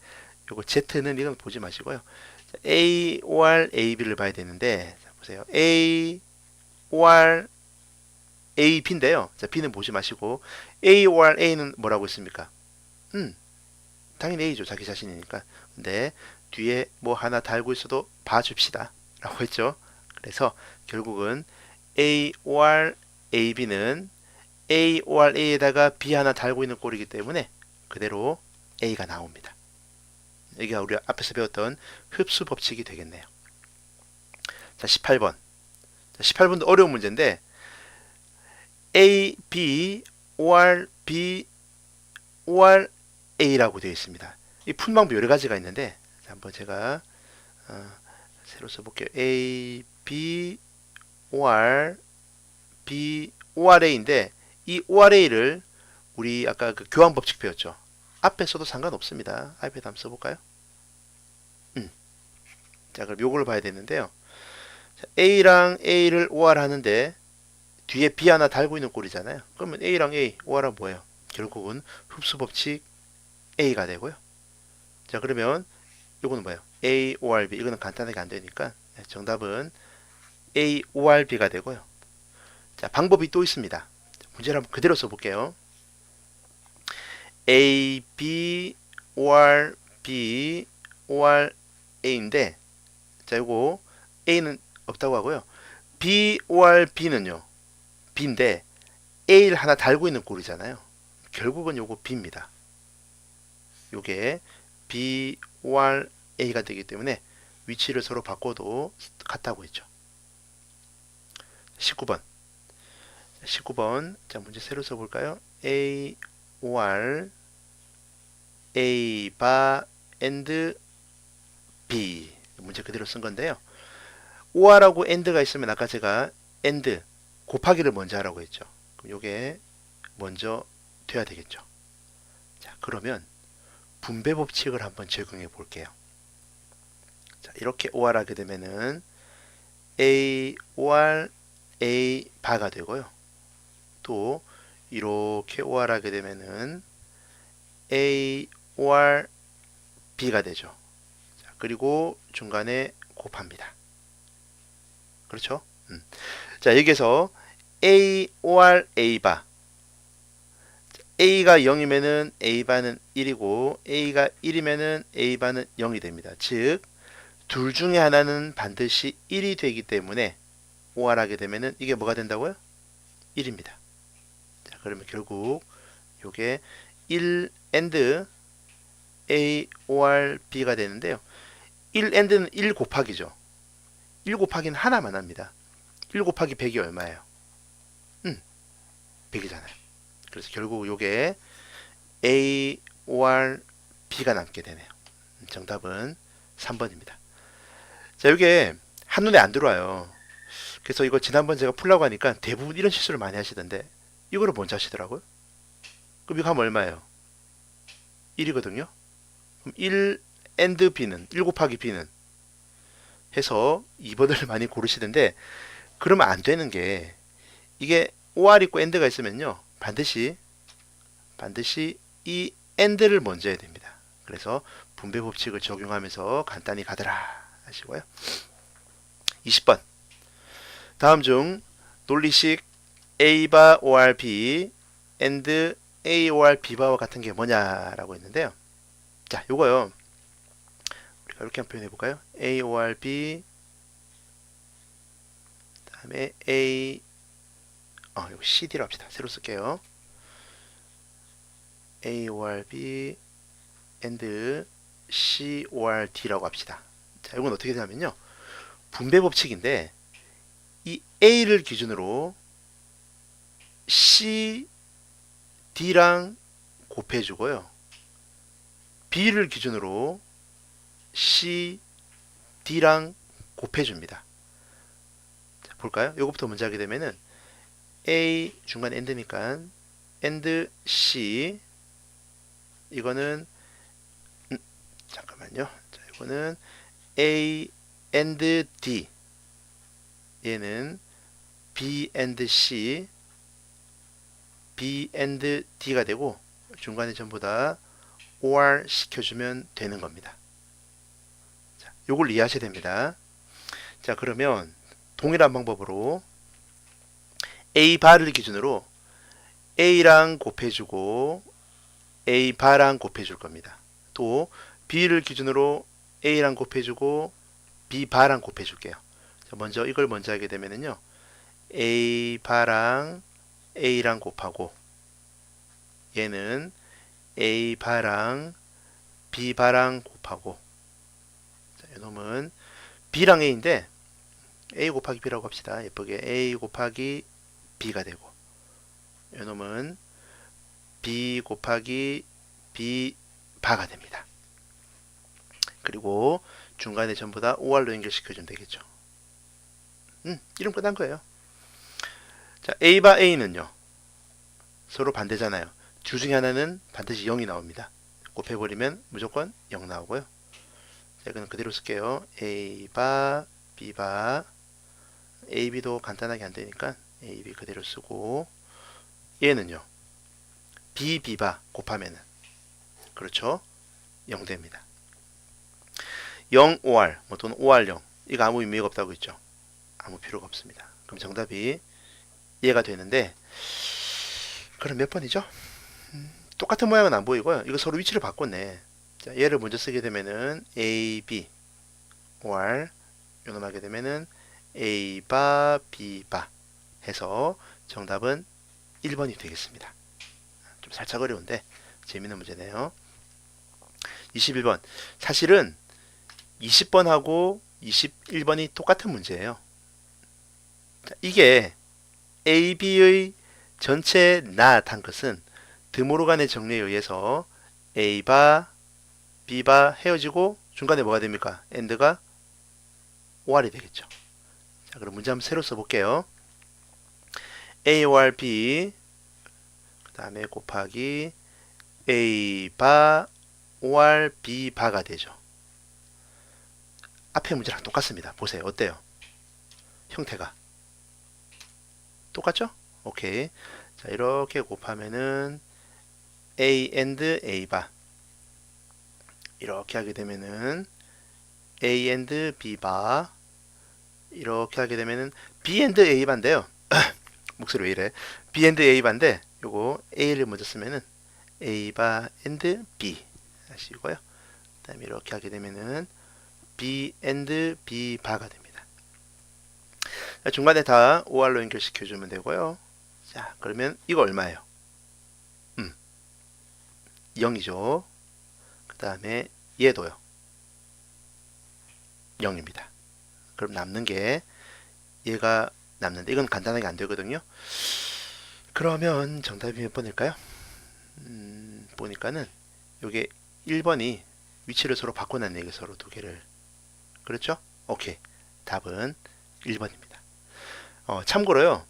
요거 Z는 이건 보지 마시고요. 자, A, OR, AB를 봐야 되는데 자, 보세요. A, OR, A, B인데요. 자, B는 보지 마시고 A, OR, A는 뭐라고 했습니까? 당연히 A죠. 자기 자신이니까. 근데 뒤에 뭐 하나 달고 있어도 봐줍시다. 라고 했죠. 그래서 결국은 A, OR, AB는 A, OR, A에다가 B 하나 달고 있는 꼴이기 때문에 그대로 A가 나옵니다. 이게 우리 앞에서 배웠던 흡수 법칙이 되겠네요. 자, 18번. 자, 18번도 어려운 문제인데 A, B, OR, B, OR, A라고 되어 있습니다. 이 푸는 방법 여러 가지가 있는데 한번 제가 새로 써볼게요. A, B, OR, B, ORA인데 이 ORA를 우리 아까 그 교환 법칙 배웠죠. 앞에 써도 상관없습니다. 아이패드 한번 써볼까요? 자, 그럼 요걸 봐야 되는데요. 자, A랑 A를 OR 하는데 뒤에 B 하나 달고 있는 꼴이잖아요. 그러면 A랑 A, OR은 뭐예요? 결국은 흡수 법칙 A가 되고요. 자, 그러면 요거는 뭐예요? A, OR, B. 이거는 간단하게 안 되니까 정답은 A, OR, B가 되고요. 자, 방법이 또 있습니다. 문제를 한번 그대로 써볼게요. A, B, OR, B, OR, A인데 자, 요거 A는 없다고 하고요. B, OR, B는요. B인데 A를 하나 달고 있는 꼴이잖아요. 결국은 요거 B입니다. 요게 B, OR, A가 되기 때문에 위치를 서로 바꿔도 같다고 했죠. 19번. 19번. 자, 문제 새로 써볼까요? A, OR, A, 바, and B. 문제 그대로 쓴 건데요. OR하고 AND가 있으면 아까 제가 AND 곱하기를 먼저 하라고 했죠. 그럼 요게 먼저 돼야 되겠죠. 자, 그러면 분배 법칙을 한번 적용해 볼게요. 자, 이렇게 OR 하게 되면은 A, OR, A 바가 되고요. 또 이렇게 OR 하게 되면은 A, OR, B가 되죠. 자, 그리고 중간에 곱합니다. 그렇죠? 자, 여기서 A, OR, A 바. A가 0이면은 A 바는 1이고 A가 1이면은 A 바는 0이 됩니다. 즉, 둘 중에 하나는 반드시 1이 되기 때문에 OR 하게 되면은 이게 뭐가 된다고요? 1입니다. 자, 그러면 결국 요게 1 and A, OR, B가 되는데요. 1 and는 1 곱하기죠. 1 곱하기는 하나만 합니다. 1 곱하기 100이 얼마예요? 100이잖아요. 그래서 결국 요게 A, OR, B가 남게 되네요. 정답은 3번입니다. 자, 이게 한눈에 안 들어와요. 그래서 이거 지난번 제가 풀라고 하니까 대부분 이런 실수를 많이 하시던데 이거를 먼저 하시더라고요. 그럼 이거 하면 얼마예요? 1이거든요. 그럼 1 and B는 1 곱하기 B는 해서 2번을 많이 고르시던데 그러면 안 되는 게 이게 OR 있고 AND가 있으면요. 반드시 이 AND를 먼저 해야 됩니다. 그래서 분배 법칙을 적용하면서 간단히 가더라 하시고요. 20번. 다음 중 논리식 A바 OR B and A OR B바와 같은 게 뭐냐라고 했는데요. 자, 요거요. 우리가 이렇게 한번 표현해 볼까요? A OR B 다음에 A 이거 CD로 합시다. 새로 쓸게요. A OR B and C OR D라고 합시다. 자, 이건 어떻게 되냐면요. 분배 법칙인데 이 A를 기준으로 C, D랑 곱해주고요. B를 기준으로 C, D랑 곱해줍니다. 자, 볼까요? 이것부터 먼저 하게 되면은 A 중간 AND니까 AND C 이거는 잠깐만요. 자, 이거는 A and D 얘는 B and C B and D가 되고 중간에 전부 다 OR 시켜주면 되는 겁니다. 자, 요걸 이해하셔야 됩니다. 자, 그러면 동일한 방법으로 A 바를 기준으로 A랑 곱해주고 A 바랑 곱해줄 겁니다. 또 B를 기준으로 A랑 곱해주고 B 바랑 곱해줄게요. 자, 먼저 이걸 먼저 하게 되면은요, A 바랑 A랑 곱하고 얘는 A 바랑 B 바랑 곱하고, 자, 이놈은 B랑 A인데 A 곱하기 B라고 합시다. 예쁘게 A 곱하기 B가 되고, 이놈은 B 곱하기 B 바가 됩니다. 그리고 중간에 전부 다 OR로 연결시켜주면 되겠죠. 이름 끝난 거예요. 자, A바 A는요, 서로 반대잖아요. 둘 중에 하나는 반드시 0이 나옵니다. 곱해버리면 무조건 0 나오고요. 자, 이거는 그대로 쓸게요. A바 B바, AB도 간단하게 안 되니까 AB 그대로 쓰고, 얘는요, B B바 곱하면은 그렇죠, 0 됩니다. 0 OR 뭐 또는 OR 0, 이거 아무 의미가 없다고 했죠. 아무 필요가 없습니다. 그럼 정답이 얘가 되는데, 그럼 몇 번이죠? 똑같은 모양은 안 보이고요. 이거 서로 위치를 바꿨네. 자, 얘를 먼저 쓰게 되면은 A, B, OR, 요놈 하게 되면은 A 바, B 바 해서 정답은 1번이 되겠습니다. 좀 살짝 어려운데 재밌는 문제네요. 21번. 사실은 20번하고 21번이 똑같은 문제예요. 자, 이게 A, B의 전체 not 한 것은 드모로 간의 정리에 의해서 A바, B바 헤어지고 중간에 뭐가 됩니까? AND가 OR이 되겠죠. 자, 그럼 문제 한번 새로 써볼게요. A, OR, B 그 다음에 곱하기 A바, OR, B바가 되죠. 앞에 문제랑 똑같습니다. 보세요. 어때요? 형태가 똑같죠? 오케이. 자, 이렇게 곱하면은 A and A바, 이렇게 하게 되면은 A and B바, 이렇게 하게 되면은 B and A바인데요. 목소리 왜 이래? B and A바인데 요거 A를 먼저 쓰면은 A바 and B 하시고요. 그 다음에 이렇게 하게 되면은 B and B바가 됩니다. 자, 중간에 다 OR로 연결시켜주면 되고요. 자, 그러면 이거 얼마예요? 0이죠. 그 다음에 얘도요, 0입니다. 그럼 남는 게 얘가 남는데, 이건 간단하게 안 되거든요. 그러면 정답이 몇 번일까요? 보니까는 요게 1번이 위치를 서로 바꿔놨네. 이게 서로 두 개를. 그렇죠? 오케이. 답은 1번입니다. 참고로요,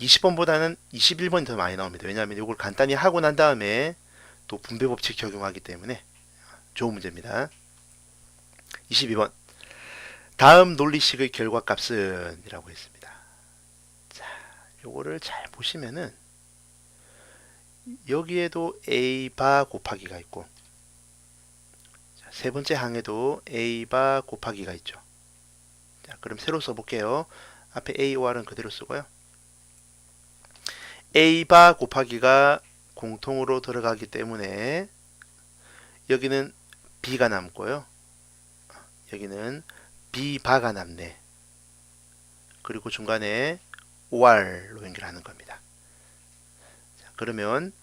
20번보다는 21번이 더 많이 나옵니다. 왜냐하면 이걸 간단히 하고 난 다음에 또 분배 법칙 적용하기 때문에 좋은 문제입니다. 22번. 다음 논리식의 결과값은 이라고 했습니다. 자, 요거를 잘 보시면은 여기에도 A바 곱하기가 있고, 자, 세 번째 항에도 A바 곱하기가 있죠. 자, 그럼 새로 써볼게요. 앞에 A, OR은 그대로 쓰고요. A바 곱하기가 공통으로 들어가기 때문에 여기는 B가 남고요. 여기는 B바가 남네. 그리고 중간에 OR로 연결하는 겁니다. 자, 그러면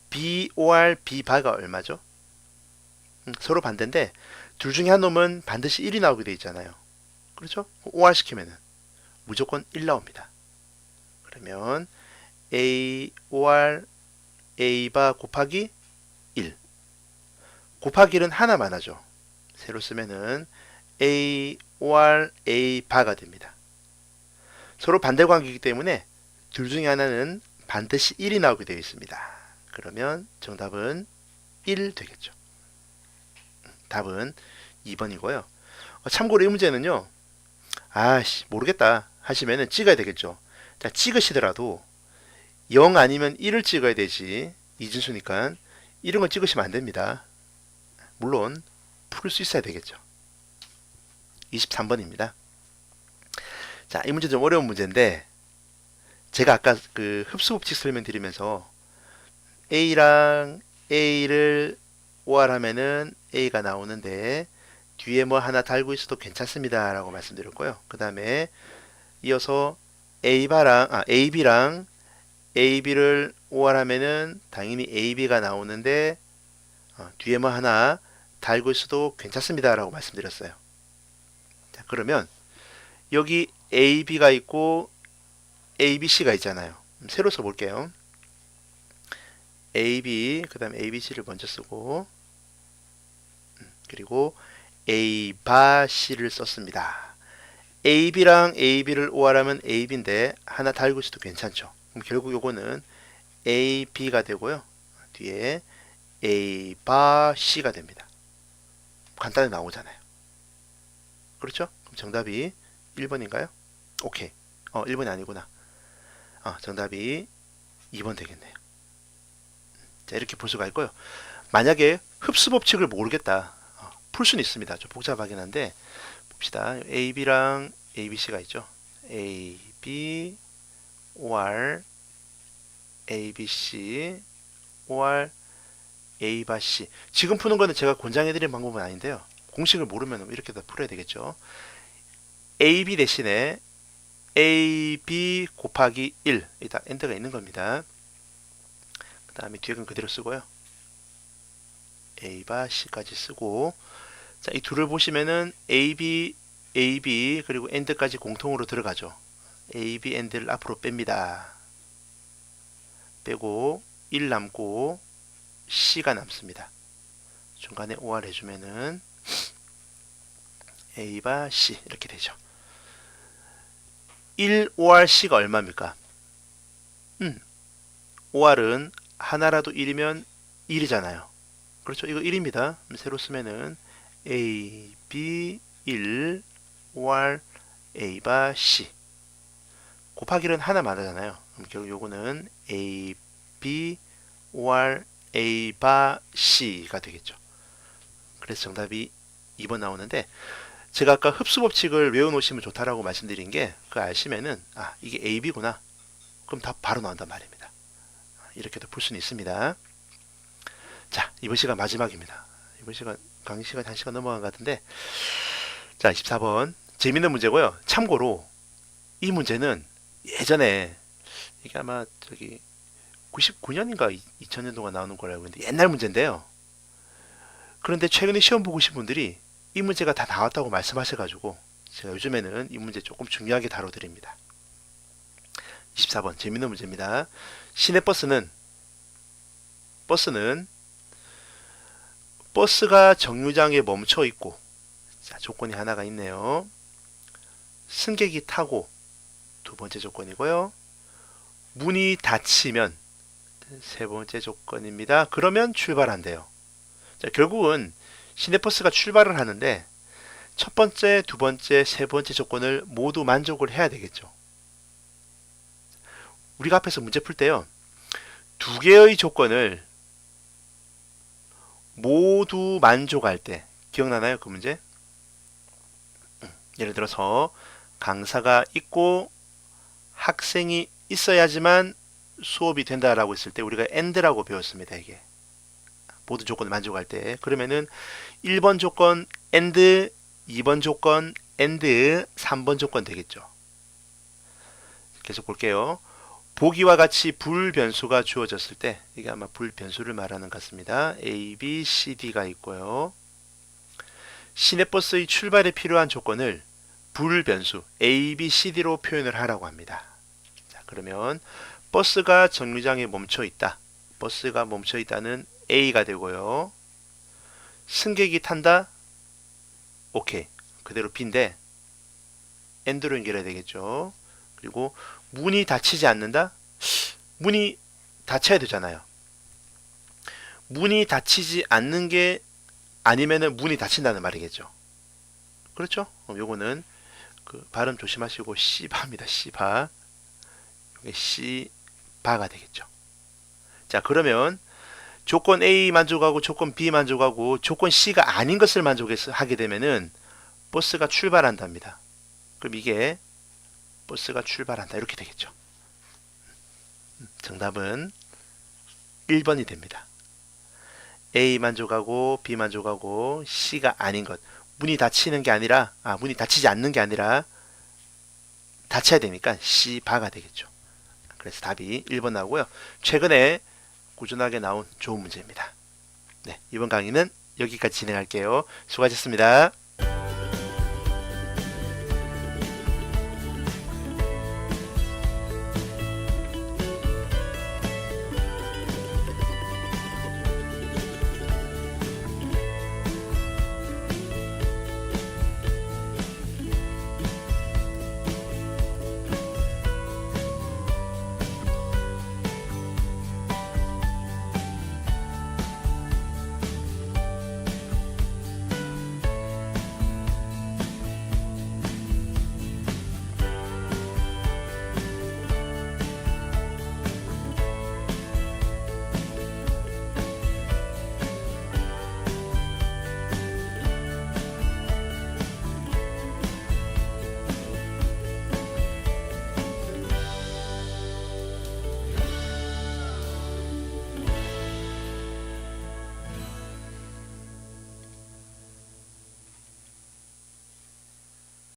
BOR, B바가 얼마죠? 서로 반대인데 둘 중에 한 놈은 반드시 1이 나오게 돼 있잖아요. 그렇죠? OR 시키면은 무조건 1 나옵니다. 그러면 A, OR, A바 곱하기 1. 곱하기 1은 하나만 하죠. 새로 쓰면은 A, OR, A바가 됩니다. 서로 반대 관계이기 때문에 둘 중에 하나는 반드시 1이 나오게 되어 있습니다. 그러면 정답은 1 되겠죠. 답은 2번이고요. 참고로 이 문제는요, 아씨 모르겠다 하시면은 찍어야 되겠죠. 자, 찍으시더라도 0 아니면 1을 찍어야 되지. 이진수니까 이런 거 찍으시면 안 됩니다. 물론 풀 수 있어야 되겠죠. 23번입니다. 자, 이 문제 좀 어려운 문제인데 제가 아까 그 흡수 법칙 설명드리면서 A랑 A를 OR하면은 A가 나오는데 뒤에 뭐 하나 달고 있어도 괜찮습니다 라고 말씀드렸고요. 그 다음에 이어서 AB랑 AB를 OR하면은 당연히 AB가 나오는데 뒤에 뭐 하나 달고 있어도 괜찮습니다 라고 말씀드렸어요. 자, 그러면 여기 AB가 있고 ABC가 있잖아요. 새로 써볼게요. AB, 그 다음에 ABC를 먼저 쓰고 그리고 ABC를 썼습니다. AB랑 AB를 OR하면 AB인데 하나 달고 있어도 괜찮죠. 그럼 결국 요거는 AB가 되고요. 뒤에 ABC가 됩니다. 간단히 나오잖아요. 그렇죠? 그럼 정답이 1번인가요? 오케이. 1번이 아니구나. 정답이 2번 되겠네요. 자, 이렇게 볼 수가 있고요. 만약에 흡수 법칙을 모르겠다. 풀 수는 있습니다. 좀 복잡하긴 한데 봅시다. AB랑 ABC가 있죠. AB, OR, ABC, OR, A바C. 지금 푸는 거는 제가 권장해드린 방법은 아닌데요. 공식을 모르면 이렇게 다 풀어야 되겠죠. AB 대신에 AB 곱하기 1 일단 엔터가 있는 겁니다. 그 다음에 뒤에 건 그대로 쓰고요. A바 C까지 쓰고 자, 이 둘을 보시면은 AB, AB 그리고 AND까지 공통으로 들어가죠. AB, AND를 앞으로 뺍니다. 빼고 1 남고 C가 남습니다. 중간에 OR 해주면은 A바 C 이렇게 되죠. 1 OR C가 얼마입니까? OR은 하나라도 1이면 1이잖아요. 그렇죠? 이거 1입니다. 새로 쓰면은 A, B, 1, OR, A바 C 곱하기는 하나만 하잖아요. 그럼 결국 요거는 A, B, OR, A바 C가 되겠죠. 그래서 정답이 2번 나오는데 제가 아까 흡수 법칙을 외워놓으시면 좋다라고 말씀드린 게 그거 아시면은 이게 AB구나. 그럼 답 바로 나온단 말입니다. 이렇게도 풀 수는 있습니다. 자, 이번 시간 마지막입니다. 이번 시간 강의 시간 1시간 넘어간 것 같은데 자, 24번 재밌는 문제고요. 참고로 이 문제는 예전에 이게 아마 저기 99년인가 2000년도가 나오는 걸로 알고 있는데 옛날 문제인데요. 그런데 최근에 시험 보고 계신 분들이 이 문제가 다 나왔다고 말씀하셔가지고 제가 요즘에는 이 문제 조금 중요하게 다뤄드립니다. 24번 재밌는 문제입니다. 시내버스는 버스가 정류장에 멈춰 있고 자, 조건이 하나가 있네요. 승객이 타고 두 번째 조건이고요. 문이 닫히면 세 번째 조건입니다. 그러면 출발한대요. 자, 결국은 시내버스가 출발을 하는데 첫 번째, 두 번째, 세 번째 조건을 모두 만족을 해야 되겠죠. 우리가 앞에서 문제 풀 때요. 두 개의 조건을 모두 만족할 때 기억나나요? 그 문제? 예를 들어서 강사가 있고 학생이 있어야지만 수업이 된다라고 했을 때 우리가 AND라고 배웠습니다. 이게 모든 조건을 만족할 때 그러면은 1번 조건 AND 2번 조건 AND 3번 조건 되겠죠. 계속 볼게요. 보기와 같이 불변수가 주어졌을 때 이게 아마 불변수를 말하는 것 같습니다. A, B, C, D가 있고요. 시내버스의 출발에 필요한 조건을 불변수 A, B, C, D로 표현을 하라고 합니다. 자, 그러면 버스가 정류장에 멈춰 있다. 버스가 멈춰 있다는 A가 되고요. 승객이 탄다. 오케이. 그대로 B인데 AND로 연결해야 되겠죠. 그리고 문이 닫히지 않는다? 문이 닫혀야 되잖아요. 문이 닫히지 않는 게 아니면은 문이 닫힌다는 말이겠죠. 그렇죠? 요거는 그 발음 조심하시고 C바입니다. C바. 이게 C, 바가 되겠죠. 자, 그러면 조건 A 만족하고 조건 B 만족하고 조건 C가 아닌 것을 만족하게 되면은 버스가 출발한답니다. 그럼 이게 버스가 출발한다 이렇게 되겠죠. 정답은 1번이 됩니다. A 만족하고 B 만족하고 C가 아닌 것. 문이 닫히는 게 아니라 문이 닫히지 않는 게 아니라 닫혀야 되니까 C 바가 되겠죠. 그래서 답이 1번 나오고요. 최근에 꾸준하게 나온 좋은 문제입니다. 네, 이번 강의는 여기까지 진행할게요. 수고하셨습니다.